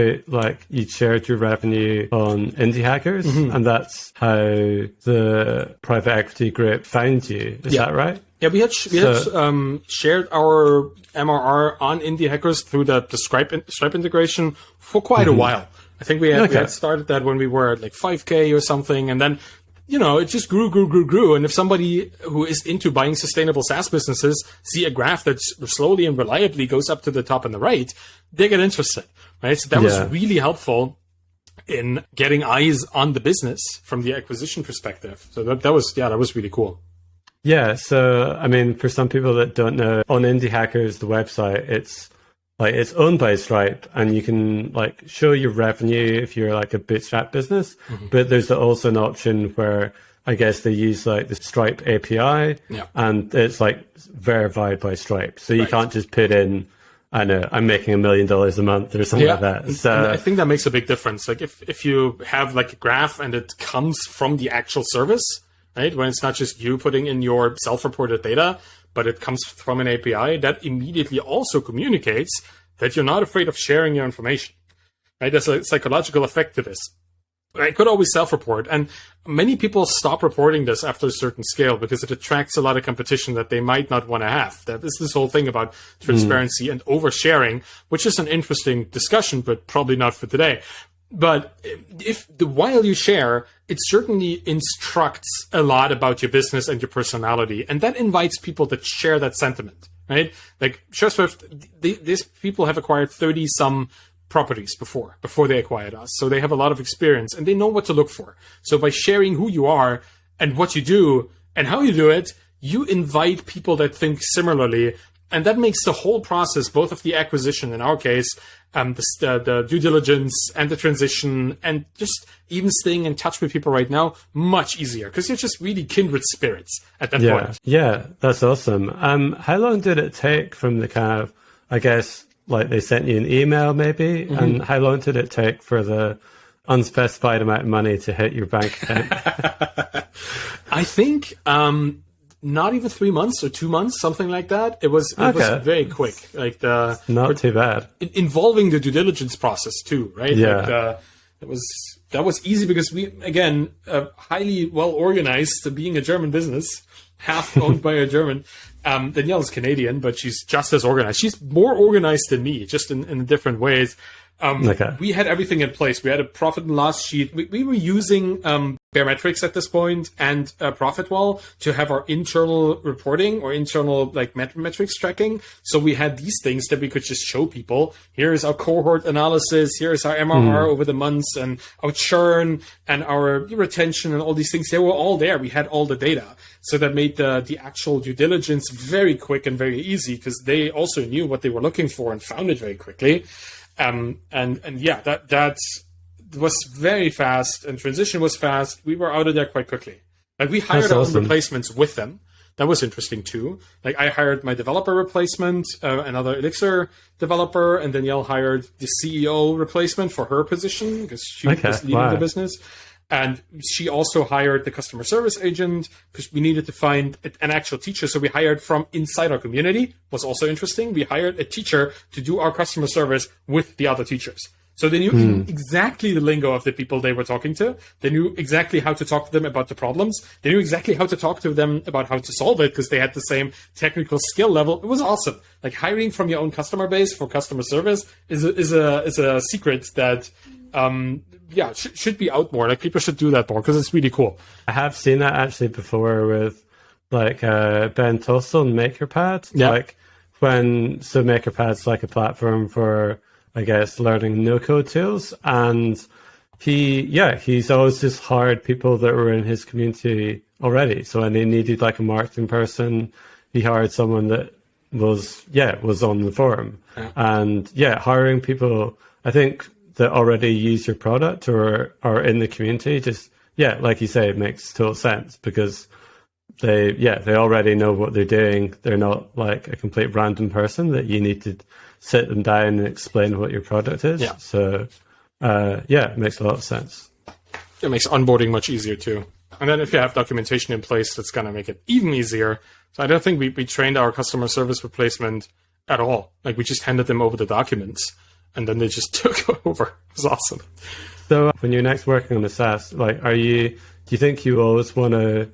shared your revenue on Indie Hackers, and that's how the private equity group found you. Is that right? Yeah, we had shared our MRR on Indie Hackers through the Stripe integration for quite a while. I think we had started that when we were at like 5K or something, and then, it just grew. And if somebody who is into buying sustainable SaaS businesses see a graph that slowly and reliably goes up to the top on the right, they get interested, right? So that was really helpful in getting eyes on the business from the acquisition perspective. So that was really cool. Yeah. So, I mean, for some people that don't know, on Indie Hackers, the website, it's owned by Stripe, and you can show your revenue if you're like a bootstrap business. But there's also an option where I guess they use the Stripe API, and it's verified by Stripe. So you can't just put in, I know, I'm making $1 million a month or something like that. So and I think that makes a big difference. Like if you have a graph and it comes from the actual service, right? When it's not just you putting in your self-reported data, but it comes from an API, that immediately also communicates that you're not afraid of sharing your information, right? There's a psychological effect to this. I could always self-report, and many people stop reporting this after a certain scale because it attracts a lot of competition that they might not want to have. That is this whole thing about transparency and oversharing, which is an interesting discussion, but probably not for today. But while you share, it certainly instructs a lot about your business and your personality, and that invites people to share that sentiment, right? Like Sureswift, these people have acquired 30-some properties before they acquired us, so they have a lot of experience and they know what to look for. So by sharing who you are and what you do and how you do it, you invite people that think similarly. And that makes the whole process, both of the acquisition, in our case, the due diligence and the transition, and just even staying in touch with people right now, much easier because you're just really kindred spirits at that point. Yeah, that's awesome. How long did it take from the kind of, I guess, they sent you an email maybe, and how long did it take for the unspecified amount of money to hit your bank account? I think... not even 3 months or 2 months, something like that. It was very quick. Not too bad. Involving the due diligence process too, right? Yeah. That was easy because we, again, highly well organized, being a German business, half owned by a German. Danielle is Canadian, but she's just as organized. She's more organized than me, just in different ways. We had everything in place. We had a profit and loss sheet. We were using Baremetrics at this point and ProfitWall to have our internal reporting or internal like metrics tracking. So we had these things that we could just show people. Here is our cohort analysis. Here is our MRR over the months and our churn and our retention and all these things. They were all there. We had all the data. So that made the actual due diligence very quick and very easy because they also knew what they were looking for and found it very quickly. And yeah, that was very fast and transition was fast. We were out of there quite quickly. Like we hired our own replacements with them. That was interesting too. Like I hired my developer replacement, another Elixir developer, and Danielle hired the CEO replacement for her position because she was leading the business. And she also hired the customer service agent because we needed to find an actual teacher. So we hired from inside our community. Was also interesting. We hired a teacher to do our customer service with the other teachers. So they knew exactly the lingo of the people they were talking to. They knew exactly how to talk to them about the problems. They knew exactly how to talk to them about how to solve it because they had the same technical skill level. It was awesome. Like hiring from your own customer base for customer service is a secret that should be out more. Like people should do that more because it's really cool. I have seen that actually before with like Ben Tossell and MakerPad. Yeah. Like MakerPad's like a platform for, I guess, learning no-code tools. And he's always just hired people that were in his community already. So when he needed like a marketing person, he hired someone that was on the forum. Yeah. And hiring people, I think, that already use your product or are in the community, just, like you say, it makes total sense because they already know what they're doing. They're not like a complete random person that you need to sit them down and explain what your product is. Yeah. So, it makes a lot of sense. It makes onboarding much easier too. And then if you have documentation in place, that's going to make it even easier. So I don't think we trained our customer service replacement at all. Like we just handed them over the documents. And then they just took over. It was awesome. So when you're next working on the SaaS, like, do you think you always want to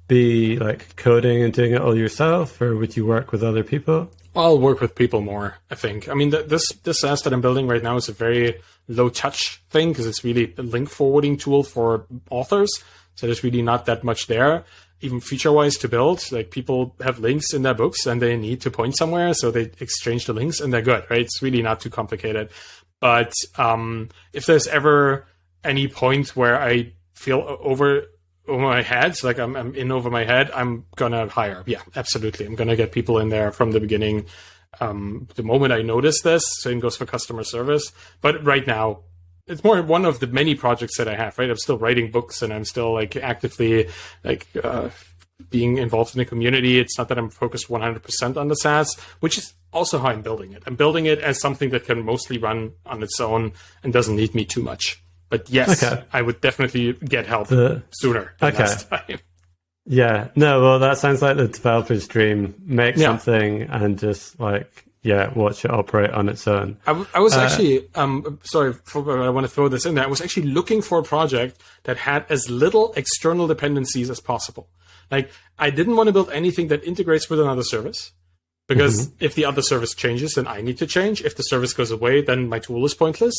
be like coding and doing it all yourself, or would you work with other people? I'll work with people more, I think. I mean, this SaaS that I'm building right now is a very low touch thing because it's really a link forwarding tool for authors. So there's really not that much there. Even feature-wise to build, like people have links in their books and they need to point somewhere, so they exchange the links and they're good, right? It's really not too complicated. But if there's ever any point where I feel over my head, so like I'm in over my head, I'm gonna hire. Yeah, absolutely. I'm gonna get people in there from the beginning. The moment I notice this, same goes for customer service. But right now, it's more one of the many projects that I have, right? I'm still writing books and I'm still like actively like being involved in the community. It's not that I'm focused 100% on the SaaS, which is also how I'm building it. I'm building it as something that can mostly run on its own and doesn't need me too much. But yes, I would definitely get help sooner than last time. Yeah, no, well, that sounds like the developer's dream. Make something and just like, watch it operate on its own. I was actually, sorry, I want to throw this in there. I was actually looking for a project that had as little external dependencies as possible. Like, I didn't want to build anything that integrates with another service. Because if the other service changes, then I need to change. If the service goes away, then my tool is pointless.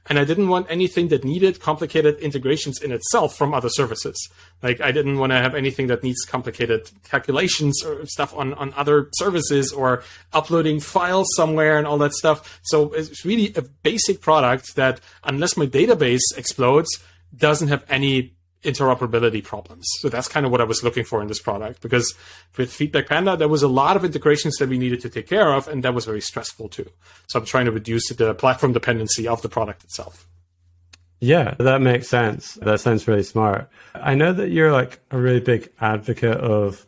And I didn't want anything that needed complicated integrations in itself from other services. Like I didn't want to have anything that needs complicated calculations or stuff on other services or uploading files somewhere and all that stuff. So it's really a basic product that, unless my database explodes, doesn't have any interoperability problems. So that's kind of what I was looking for in this product, because with Feedback Panda, there was a lot of integrations that we needed to take care of, and that was very stressful too. So I'm trying to reduce the platform dependency of the product itself. Yeah, that makes sense. That sounds really smart. I know that you're like a really big advocate of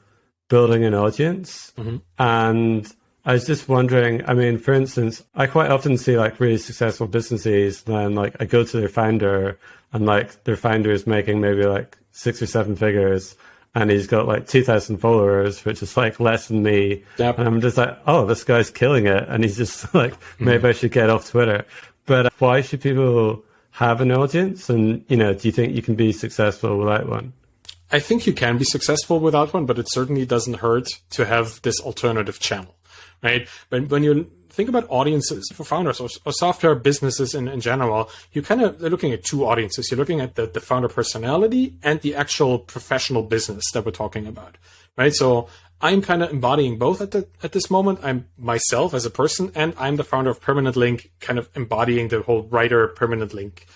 building an audience. And I was just wondering, I mean, for instance, I quite often see like really successful businesses, then like I go to their founder and like their founder is making maybe like 6 or 7 figures and he's got like 2,000 followers, which is like less than me. Yep. And I'm just like, oh, this guy's killing it. And he's just like, maybe I should get off Twitter. But why should people have an audience? And, you know, do you think you can be successful without one? I think you can be successful without one, but it certainly doesn't hurt to have this alternative channel. Right. But when you think about audiences for founders or software businesses in general. They're looking at two audiences. You're looking at the founder personality and the actual professional business that we're talking about, right? So I'm kind of embodying both at this moment. I'm myself as a person, and I'm the founder of Permanent Link, kind of embodying the whole writer Permanent Link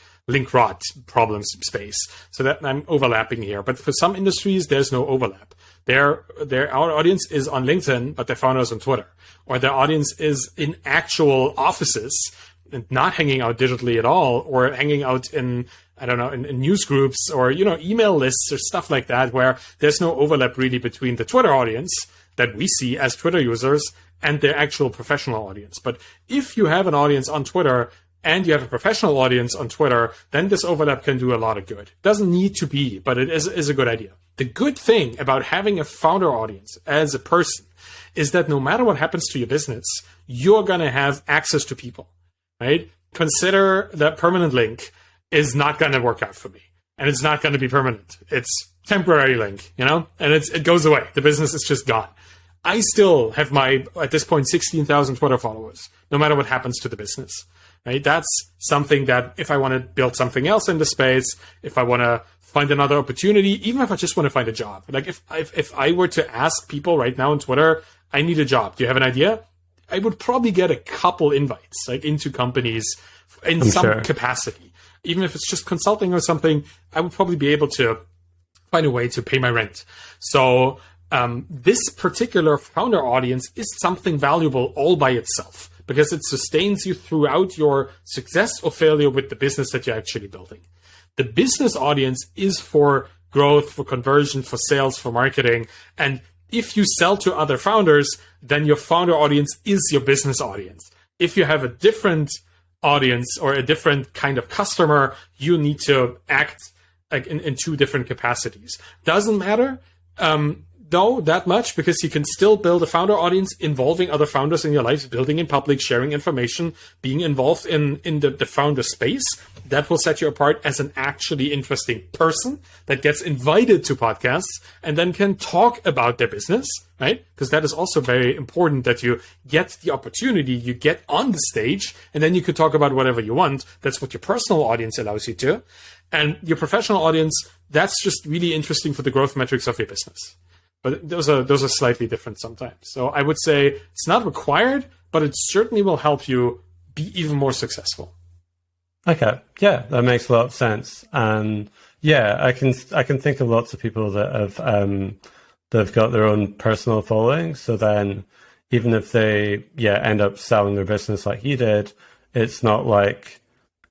rot problem space. So that I'm overlapping here. But for some industries, there's no overlap. Our audience is on LinkedIn, but their founder is on Twitter, or their audience is in actual offices and not hanging out digitally at all, or hanging out in news groups or, email lists or stuff like that, where there's no overlap really between the Twitter audience that we see as Twitter users and their actual professional audience. But if you have an audience on Twitter and you have a professional audience on Twitter, then this overlap can do a lot of good. Doesn't need to be, but it is a good idea. The good thing about having a founder audience as a person is that no matter what happens to your business, you're going to have access to people, right? Consider that Permanent Link is not going to work out for me, and it's not going to be permanent. It's temporary link, and it goes away. The business is just gone. I still have at this point, 16,000 Twitter followers, no matter what happens to the business, right? That's something that if I want to build something else in the space, if I want to find another opportunity, even if I just want to find a job, like if I were to ask people right now on Twitter, I need a job, do you have an idea? I would probably get a couple invites, like into companies in some capacity. Even if it's just consulting or something, I would probably be able to find a way to pay my rent. So this particular founder audience is something valuable all by itself, because it sustains you throughout your success or failure with the business that you're actually building. The business audience is for growth, for conversion, for sales, for marketing. And if you sell to other founders, then your founder audience is your business audience. If you have a different audience or a different kind of customer, you need to act like in two different capacities. Doesn't matter though that much, because you can still build a founder audience involving other founders in your life, building in public, sharing information, being involved in the founder space. That will set you apart as an actually interesting person that gets invited to podcasts and then can talk about their business, right? Because that is also very important, that you get the opportunity, you get on the stage, and then you could talk about whatever you want. That's what your personal audience allows you to. And your professional audience, that's just really interesting for the growth metrics of your business. But those are slightly different sometimes. So I would say it's not required, but it certainly will help you be even more successful. Okay. Yeah, that makes a lot of sense. And yeah, I can think of lots of people that have got their own personal following. So then even if they end up selling their business like you did, it's not like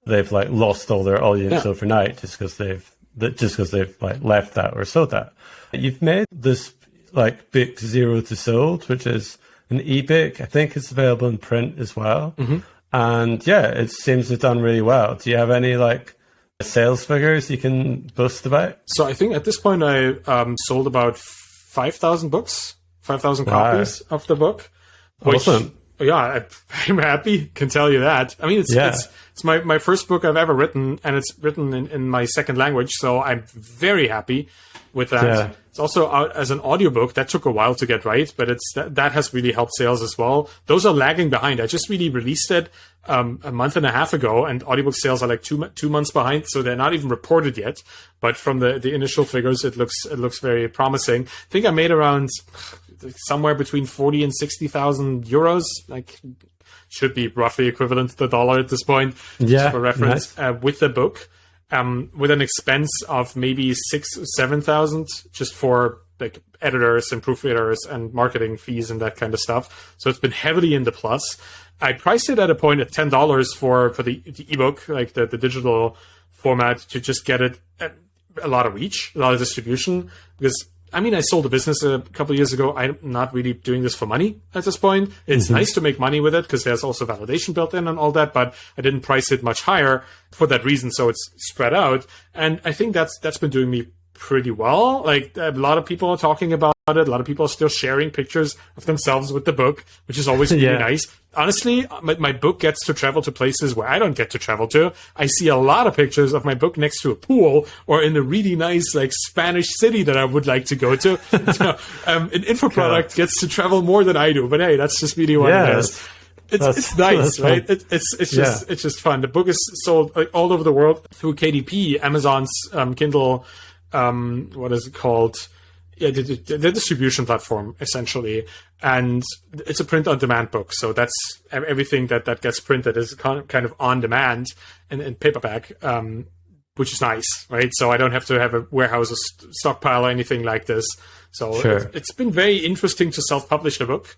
they've like lost all their audience overnight just because they've like left that or sold that. You've made this like book Zero to Sold, which is an ebook. I think it's available in print as well. Mm-hmm. And yeah, it seems to have done really well. Do you have any like sales figures you can boast about? So I think at this point I sold about 5,000 books, 5,000 copies of the book. Awesome. Yeah, I'm happy, can tell you that. I mean, it's my first book I've ever written, and it's written in my second language, so I'm very happy with that. Yeah. It's also out as an audiobook. That took a while to get right, but that has really helped sales as well. Those are lagging behind. I just really released it a month and a half ago, and audiobook sales are like two months behind, so they're not even reported yet. But from the initial figures, it looks very promising. I think I made around somewhere between 40 and 60,000 euros, like should be roughly equivalent to the dollar at this point, just for reference, nice. With the book, with an expense of maybe 6,000 or 7,000 just for like editors and proofreaders and marketing fees and that kind of stuff. So it's been heavily in the plus. I priced it at a point at $10 for the ebook, like the digital format, to just get it at a lot of reach, a lot of distribution, because I mean, I sold a business a couple of years ago. I'm not really doing this for money at this point. It's nice to make money with it because there's also validation built in and all that, but I didn't price it much higher for that reason. So it's spread out. And I think that's been doing me pretty well. Like a lot of people are talking about it. A lot of people are still sharing pictures of themselves with the book, which is always really nice. Honestly, my book gets to travel to places where I don't get to travel to. I see a lot of pictures of my book next to a pool or in a really nice like Spanish city that I would like to go to. So, an info product gets to travel more than I do, but hey, that's just really what it is. it's nice, right? It's just fun. The book is sold like all over the world through KDP, Amazon's Kindle. What is it called? Yeah, the distribution platform essentially, and it's a print-on-demand book. So that's everything that gets printed is kind of on demand and in paperback, which is nice, right? So I don't have to have a warehouse or stockpile or anything like this. So it's been very interesting to self-publish the book.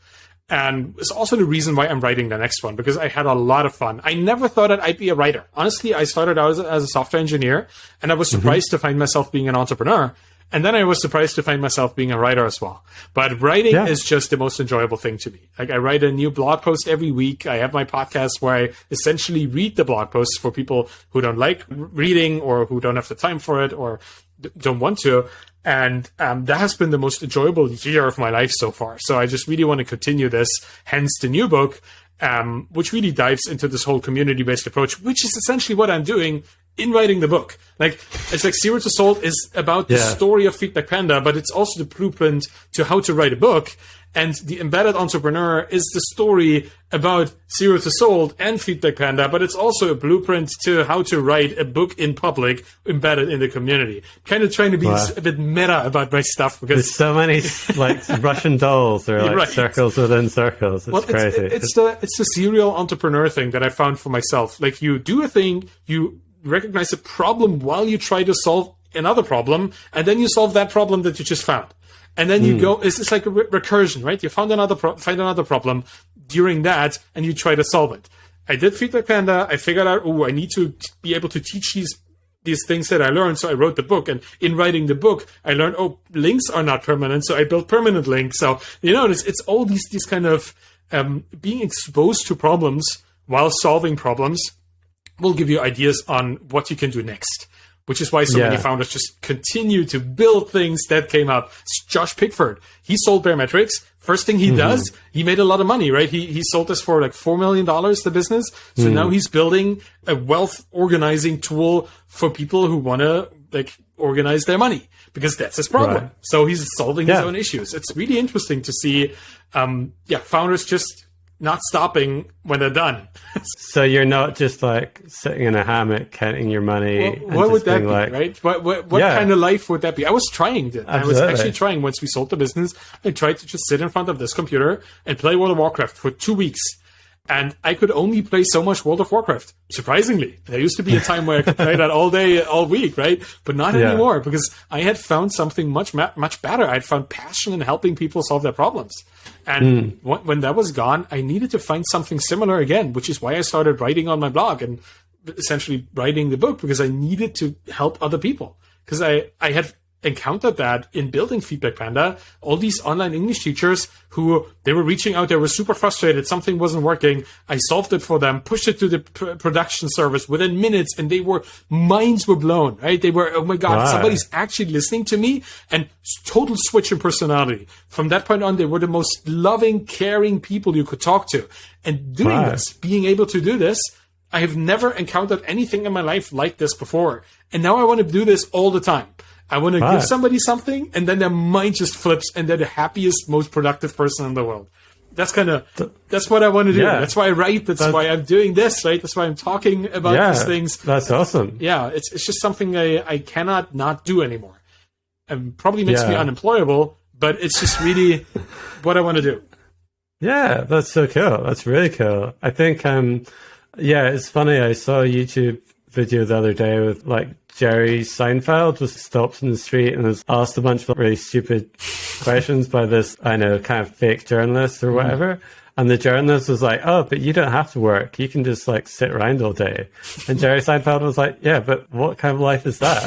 And it's also the reason why I'm writing the next one, because I had a lot of fun. I never thought that I'd be a writer. Honestly, I started out as a software engineer, and I was surprised to find myself being an entrepreneur. And then I was surprised to find myself being a writer as well. But writing is just the most enjoyable thing to me. Like, I write a new blog post every week. I have my podcast where I essentially read the blog posts for people who don't like reading or who don't have the time for it or don't want to. And that has been the most enjoyable year of my life so far. So I just really want to continue this, hence the new book, which really dives into this whole community-based approach, which is essentially what I'm doing in writing the book. Like, it's like Zero to Sold is about the story of Feedback Panda, but it's also the blueprint to how to write a book. And the Embedded Entrepreneur is the story about Zero to Sold and Feedback Panda, but it's also a blueprint to how to write a book in public embedded in the community. Kind of trying to be a bit meta about my stuff, because there's so many like Russian dolls or like circles within circles. It's crazy. It's the serial entrepreneur thing that I found for myself. Like, you do a thing, you recognize a problem while you try to solve another problem, and then you solve that problem that you just found. And then you go, it's like a recursion, right? You find another problem during that, and you try to solve it. I did Feedback Panda. I figured out, I need to be able to teach these things that I learned. So I wrote the book. And in writing the book, I learned, links are not permanent. So I built permanent links. So, it's all these kind of being exposed to problems while solving problems will give you ideas on what you can do next. Which is why so many founders just continue to build things that came up. Josh Pickford, he sold Baremetrics. First thing he does, he made a lot of money, right? He sold this for like $4 million, the business. So now he's building a wealth organizing tool for people who want to like organize their money, because that's his problem. Right. So he's solving his own issues. It's really interesting to see, founders just not stopping when they're done. So you're not just like sitting in a hammock counting your money. What would that be, right? What kind of life would that be? I was trying to. I was actually trying, once we sold the business, I tried to just sit in front of this computer and play World of Warcraft for 2 weeks. And I could only play so much World of Warcraft. Surprisingly, there used to be a time where I could play that all day, all week, right? But not anymore, because I had found something much better. I had found passion in helping people solve their problems. And when that was gone, I needed to find something similar again, which is why I started writing on my blog and essentially writing the book, because I needed to help other people. Because I had encountered that in building Feedback Panda, all these online English teachers who they were reaching out, they were super frustrated, something wasn't working. I solved it for them, pushed it to the production service within minutes, and minds were blown, right? They were, oh my God, somebody's actually listening to me, and total switch in personality. From that point on, they were the most loving, caring people you could talk to. And doing this, being able to do this, I have never encountered anything in my life like this before. And now I want to do this all the time. I want to give somebody something, and then their mind just flips, and they're the happiest, most productive person in the world. That's what I want to do. Yeah. That's why I write. That's why I'm doing this, right? That's why I'm talking about these things. That's awesome. Yeah, it's just something I cannot not do anymore. And probably makes me unemployable, but it's just really what I want to do. Yeah, that's so cool. That's really cool. I think, it's funny. I saw a YouTube video the other day with like Jerry Seinfeld was stopped in the street and was asked a bunch of really stupid questions by this, kind of fake journalist or whatever. And the journalist was like, oh, but you don't have to work. You can just like sit around all day. And Jerry Seinfeld was like, yeah, but what kind of life is that?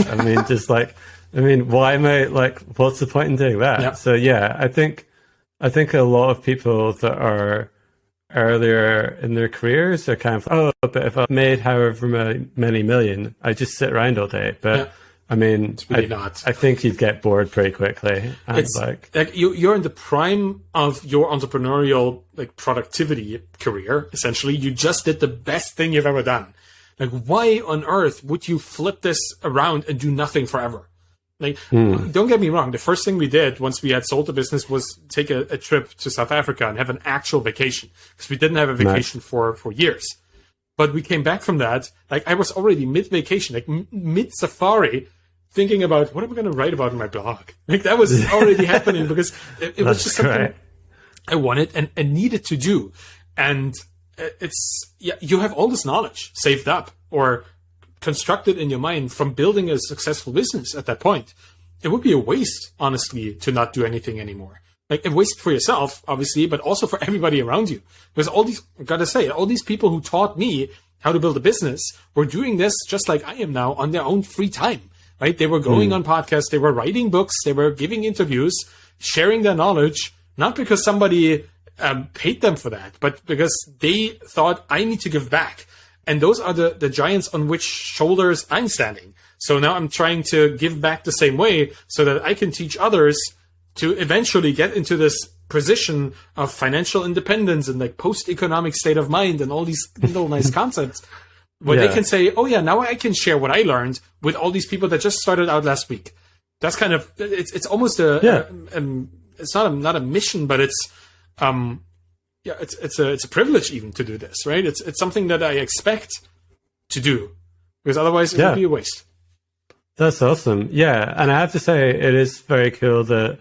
Why am I like, what's the point in doing that? Yeah. So I think a lot of people that are earlier in their careers are kind of, but if I made however many million, I just sit around all day. But it's really not. I think you'd get bored pretty quickly. And it's like you're in the prime of your entrepreneurial like productivity career. Essentially, you just did the best thing you've ever done. Like, why on earth would you flip this around and do nothing forever? Like, don't get me wrong. The first thing we did once we had sold the business was take a trip to South Africa and have an actual vacation, because we didn't have a vacation for years. But we came back from that. Like, I was already mid-vacation, like mid-safari, thinking about what am I going to write about in my blog. Like, that was already happening, because it was just something I wanted and needed to do. And you have all this knowledge saved up or constructed in your mind from building a successful business at that point. It would be a waste, honestly, to not do anything anymore. Like, a waste for yourself, obviously, but also for everybody around you. Because all these people who taught me how to build a business were doing this just like I am now on their own free time, right? They were going on podcasts, they were writing books, they were giving interviews, sharing their knowledge, not because somebody paid them for that, but because they thought, I need to give back. And those are the giants on which shoulders I'm standing. So now I'm trying to give back the same way so that I can teach others to eventually get into this position of financial independence and like post-economic state of mind and all these little nice concepts where they can say, oh yeah, now I can share what I learned with all these people that just started out last week. That's kind of, it's almost it's not a mission, but it's a privilege even to do this, right? It's something that I expect to do, because otherwise it would be a waste. That's awesome. Yeah. And I have to say, it is very cool that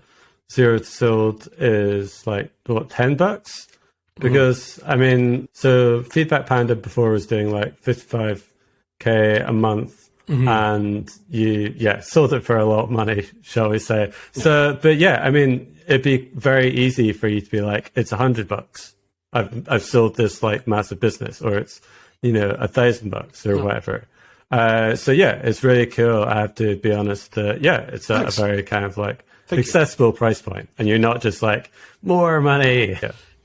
Zero to Sold is like, what, $10? Because, I mean, so Feedback Panda before was doing like $55K a month. And you, sold it for a lot of money, shall we say. So, but yeah, I mean, it'd be very easy for you to be like, it's $100. I've sold this like massive business, or it's, $1,000 or whatever. So yeah, it's really cool. I have to be honest. It's a very kind of like accessible price point, and you're not just like more money.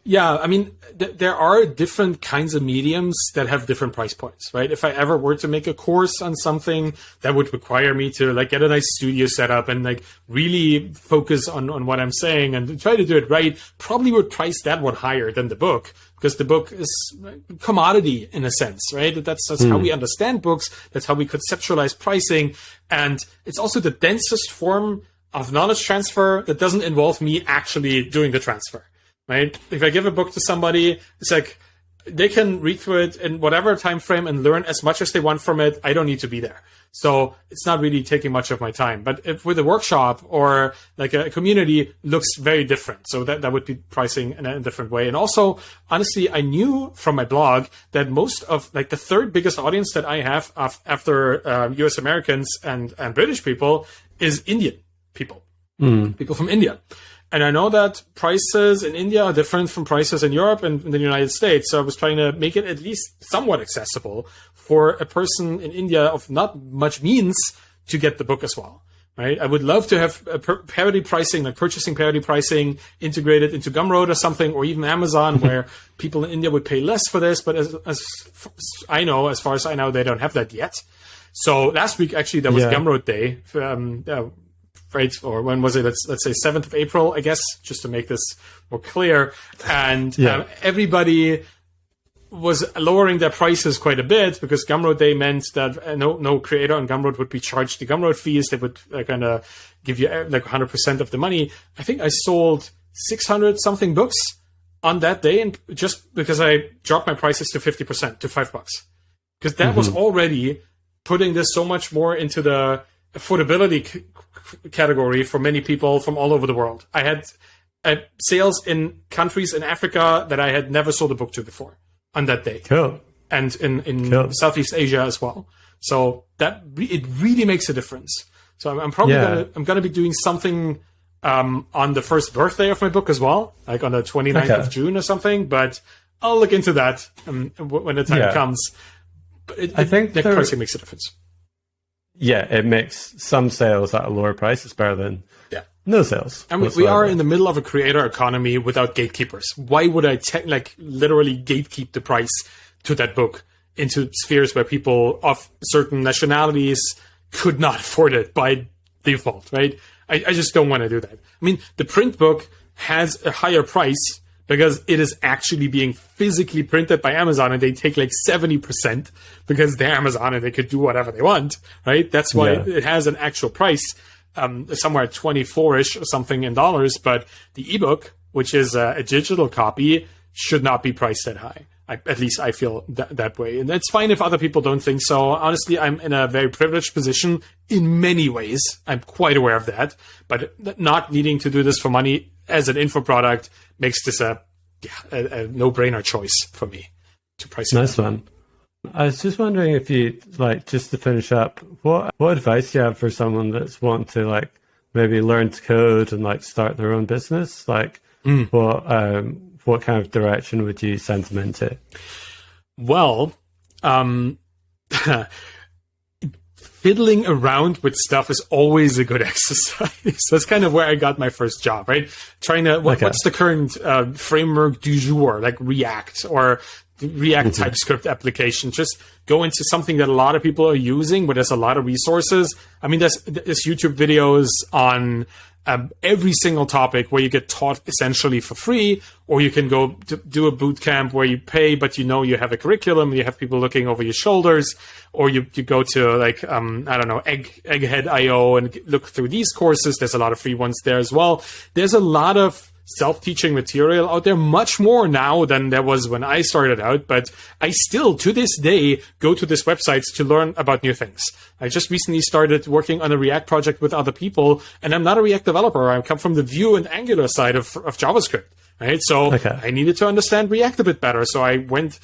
Yeah, I mean, there are different kinds of mediums that have different price points, right? If I ever were to make a course on something that would require me to like get a nice studio set up and like really focus on what I'm saying and try to do it right, probably would price that one higher than the book, because the book is commodity in a sense, right? That's how we understand books. That's how we conceptualize pricing. And it's also the densest form of knowledge transfer that doesn't involve me actually doing the transfer. Right? If I give a book to somebody, it's like they can read through it in whatever time frame and learn as much as they want from it. I don't need to be there. So it's not really taking much of my time. But if with a workshop or like a community, looks very different. So that would be pricing in a different way. And also, honestly, I knew from my blog that most of like the third biggest audience that I have after US Americans and British people is Indian people, people from India. And I know that prices in India are different from prices in Europe and in the United States. So I was trying to make it at least somewhat accessible for a person in India of not much means to get the book as well, right? I would love to have a parity pricing, like purchasing parity pricing integrated into Gumroad or something, or even Amazon, where people in India would pay less for this. But as far as I know, they don't have that yet. So last week, actually, that was Gumroad Day. Right, or when was it? Let's say 7th of April, I guess, just to make this more clear. And everybody was lowering their prices quite a bit, because Gumroad Day meant that no creator on Gumroad would be charged the Gumroad fees. They would kind of give you like 100% of the money. I think I sold 600 something books on that day, and just because I dropped my prices to 50%, to $5, because that was already putting this so much more into the affordability category for many people from all over the world. I had sales in countries in Africa that I had never sold a book to before on that day. Cool. And in Southeast Asia as well. So it really makes a difference. So I'm probably gonna be doing something on the first birthday of my book as well, like on the 29th of June or something. But I'll look into that when the time comes. But I think that pricing makes a difference. Yeah, it makes some sales at a lower price. It's better than no sales. And we are in the middle of a creator economy without gatekeepers. Why would I literally gatekeep the price to that book into spheres where people of certain nationalities could not afford it by default, right? I just don't want to do that. I mean, the print book has a higher price because it is actually being physically printed by Amazon, and they take like 70% because they're Amazon and they could do whatever they want, right? That's why it has an actual price. somewhere at 24-ish or something in dollars, but the ebook, which is a digital copy, should not be priced that high. At least I feel that way. And it's fine if other people don't think so. Honestly, I'm in a very privileged position in many ways. I'm quite aware of that. But not needing to do this for money as an info product makes this a no-brainer choice for me to price it. Nice one. I was just wondering if you, like, just to finish up, what advice do you have for someone that's wanting to, like, maybe learn to code and, like, start their own business? Like, what kind of direction would you send them into? Well, fiddling around with stuff is always a good exercise. That's kind of where I got my first job, right? Trying to, what's the current framework du jour, like React or React TypeScript application. Just go into something that a lot of people are using, but there's a lot of resources. I mean, there's YouTube videos on every single topic where you get taught essentially for free, or you can go to do a boot camp where you pay, but you know you have a curriculum, you have people looking over your shoulders, or you go to like, I don't know, Egghead.io and look through these courses. There's a lot of free ones there as well. There's a lot of self-teaching material out there, much more now than there was when I started out, but I still, to this day, go to these websites to learn about new things. I just recently started working on a React project with other people, and I'm not a React developer. I come from the Vue and Angular side of JavaScript, right? So I needed to understand React a bit better. So I went,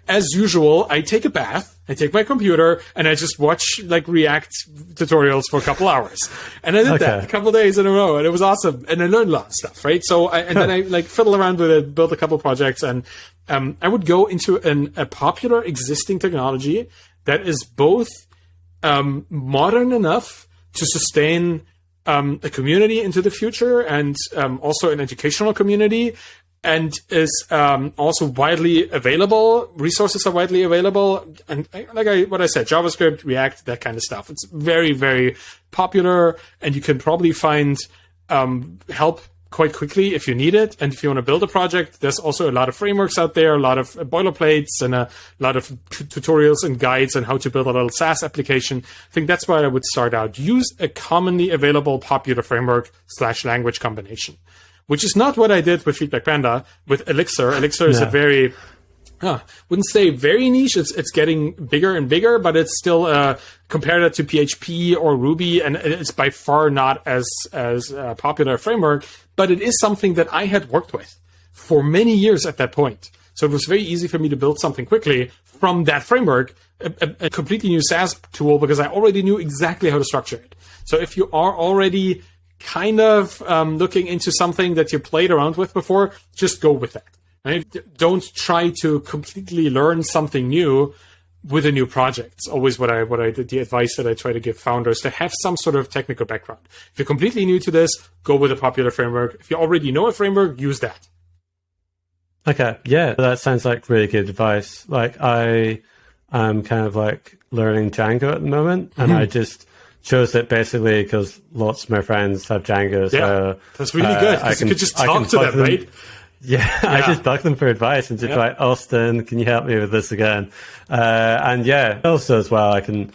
as usual, I take a bath, I take my computer, and I just watch like React tutorials for a couple hours. And I did that a couple days in a row, and it was awesome. And I learned a lot of stuff, right? So then I like fiddle around with it, build a couple projects, and I would go into a popular existing technology that is both modern enough to sustain a community into the future, and also an educational community, and is also widely available. Resources are widely available. And what I said, JavaScript, React, that kind of stuff. It's very, very popular, and you can probably find help quite quickly if you need it. And if you want to build a project, there's also a lot of frameworks out there, a lot of boilerplates, and a lot of tutorials and guides on how to build a little SaaS application. I think that's where I would start out. Use a commonly available popular framework / language combination, which is not what I did with Feedback Panda, with Elixir. Elixir is a very, wouldn't say very niche. It's getting bigger and bigger, but it's still compared it to PHP or Ruby, and it's by far not as popular a framework. But it is something that I had worked with for many years at that point. So it was very easy for me to build something quickly from that framework, a completely new SaaS tool, because I already knew exactly how to structure it. So if you are already kind of looking into something that you played around with before, just go with that. Right? Don't try to completely learn something new with a new project. It's always what I did, the advice that I try to give founders, to have some sort of technical background. If you're completely new to this, go with a popular framework. If you already know a framework, use that. Okay, yeah, that sounds like really good advice. Like, I am kind of like learning Django at the moment, and I just chose it basically because lots of my friends have Django. So that's really good, because you could just talk to them, right? Yeah, I just bug them for advice and just like, Austin, can you help me with this again? And also as well, I can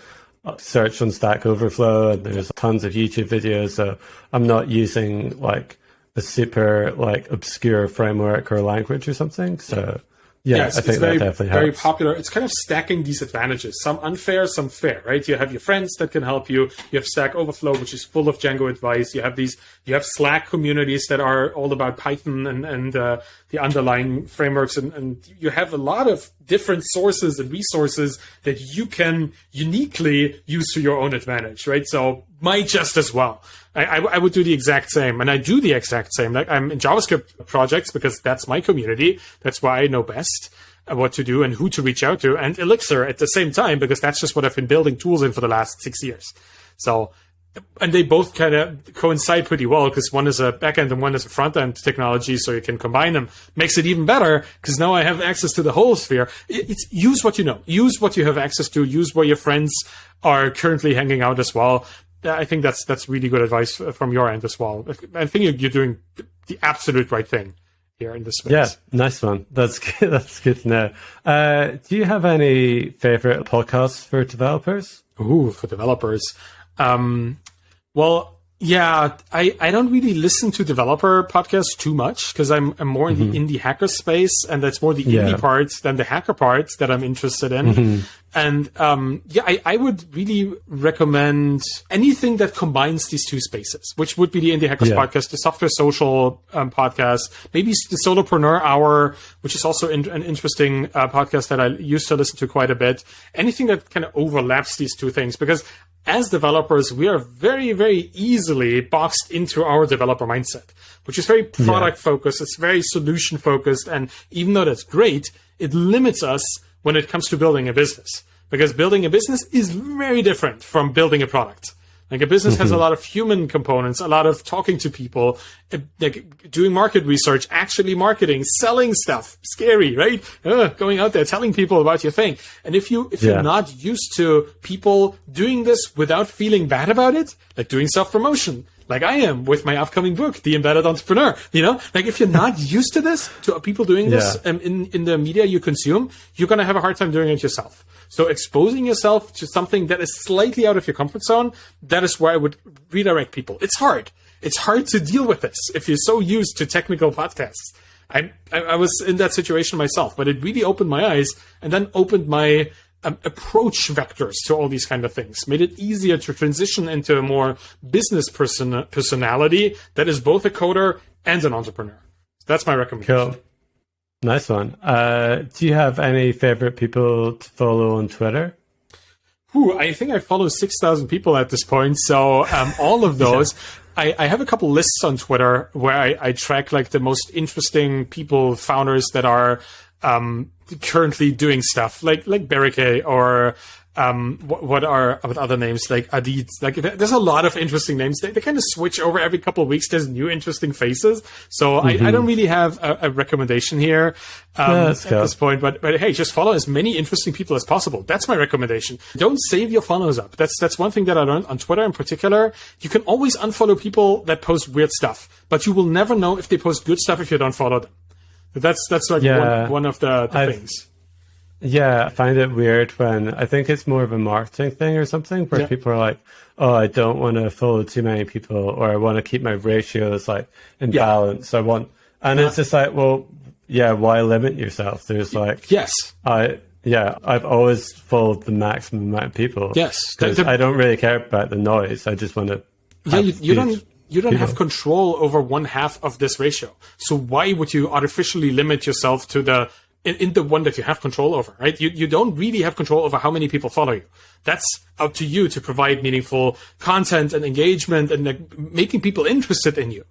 search on Stack Overflow, and there's tons of YouTube videos. So I'm not using like a super like obscure framework or language or something. So I think that definitely helps. Very popular. It's kind of stacking these advantages. Some unfair, some fair, right? You have your friends that can help you. You have Stack Overflow, which is full of Django advice. You have Slack communities that are all about Python and the underlying frameworks. And you have a lot of different sources and resources that you can uniquely use to your own advantage, right? So might just as well. I would do the exact same, and I do the exact same. Like, I'm in JavaScript projects because that's my community. That's why I know best what to do and who to reach out to, and Elixir at the same time, because that's just what I've been building tools in for the last 6 years. So, and they both kind of coincide pretty well, because one is a backend and one is a front end technology, so you can combine them. Makes it even better, because now I have access to the whole sphere. It's use what you know, use what you have access to, use where your friends are currently hanging out as well. I think that's really good advice from your end as well. I think you're doing the absolute right thing here in this space. Yeah, nice one. That's good. That's good to know. Do you have any favorite podcasts for developers? Ooh, for developers. Well, yeah, I don't really listen to developer podcasts too much because I'm more in the indie hacker space, and that's more the indie part than the hacker part that I'm interested in. And I would really recommend anything that combines these two spaces, which would be the Indie Hackers podcast, the Software Social podcast, maybe the Solopreneur Hour, which is also an interesting podcast that I used to listen to quite a bit. Anything that kind of overlaps these two things, because as developers, we are very, very easily boxed into our developer mindset, which is very product focused. It's very solution focused. And even though that's great, it limits us when it comes to building a business, because building a business is very different from building a product. Like a business has a lot of human components, a lot of talking to people, like doing market research, actually marketing, selling stuff. Scary, right? Going out there, telling people about your thing. And if you're not used to people doing this without feeling bad about it, like doing self-promotion, like I am with my upcoming book, The Embedded Entrepreneur, like if you're not used to this, to people doing this in the media you consume, you're going to have a hard time doing it yourself. So exposing yourself to something that is slightly out of your comfort zone, that is where I would redirect people. It's hard. It's hard to deal with this if you're so used to technical podcasts. I was in that situation myself, but it really opened my eyes and then opened my approach vectors to all these kind of things, made it easier to transition into a more business personality that is both a coder and an entrepreneur. That's my recommendation. Cool. Nice one. Do you have any favorite people to follow on Twitter? I think I follow 6,000 people at this point. So all of those, I have a couple lists on Twitter where I track like the most interesting people, founders that are currently doing stuff like Berike or what are other names like Adit. Like there's a lot of interesting names. They kind of switch over every couple of weeks. There's new interesting faces. So I don't really have a recommendation here at this point. But hey, just follow as many interesting people as possible. That's my recommendation. Don't save your follows up. That's one thing that I learned on Twitter in particular. You can always unfollow people that post weird stuff, but you will never know if they post good stuff if you don't follow them. That's like one of the things. Yeah, I find it weird when I think it's more of a marketing thing or something where people are like, oh, I don't want to follow too many people, or I want to keep my ratios like in balance. It's just like, well, why limit yourself? There's like, I've always followed the maximum amount of people. Yes. Because I don't really care about the noise. I just want to. You don't have control over one half of this ratio. So why would you artificially limit yourself to in the one that you have control over, right? You don't really have control over how many people follow you. That's up to you to provide meaningful content and engagement and making people interested in you.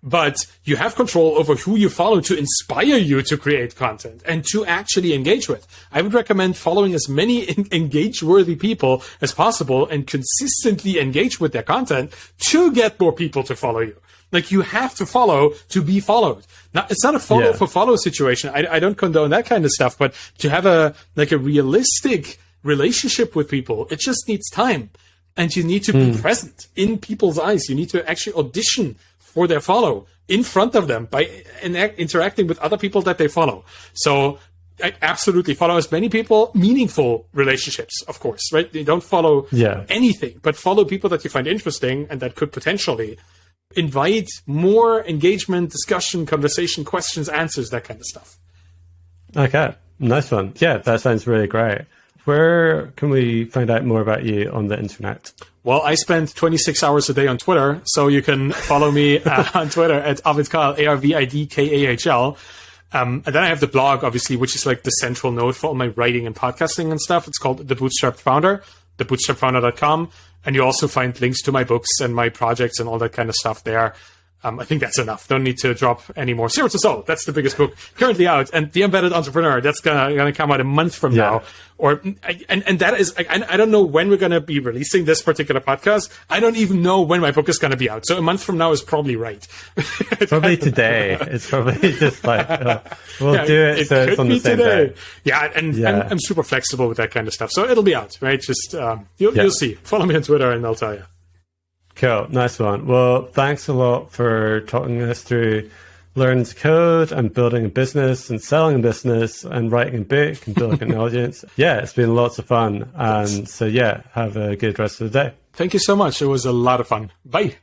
But you have control over who you follow to inspire you to create content and to actually engage with. I would recommend following as many engage-worthy people as possible and consistently engage with their content to get more people to follow you. Like you have to follow to be followed. Now, it's not a follow for follow situation. I don't condone that kind of stuff, but to have a realistic relationship with people, it just needs time. And you need to be present in people's eyes. You need to actually audition for their follow in front of them by interacting with other people that they follow. So I absolutely follow as many people, meaningful relationships, of course, right? You don't follow anything, but follow people that you find interesting and that could potentially invite more engagement, discussion, conversation, questions, answers, that kind of stuff. Okay, nice one. Yeah, that sounds really great. Where can we find out more about you on the internet? Well, I spend 26 hours a day on Twitter, so you can follow me on Twitter at Arvid Kahl, ARVIDKAHL. And then I have the blog, obviously, which is like the central node for all my writing and podcasting and stuff. It's called The Bootstrapped Founder, thebootstrappedfounder.com. And you also find links to my books and my projects and all that kind of stuff there. I think that's enough. Don't need to drop any more. Zero to Soul, that's the biggest book currently out. And The Embedded Entrepreneur, that's gonna come out a month from now. And that is, I don't know when we're gonna be releasing this particular podcast. I don't even know when my book is gonna be out. So a month from now is probably right. Probably today. It's probably just like, we'll do it so it's on the same day. Yeah, and I'm super flexible with that kind of stuff. So it'll be out, right? Just, you'll see. Follow me on Twitter and I'll tell you. Cool. Nice one. Well, thanks a lot for talking us through learning to code and building a business and selling a business and writing a book and building an audience. Yeah, it's been lots of fun. And so, have a good rest of the day. Thank you so much. It was a lot of fun. Bye.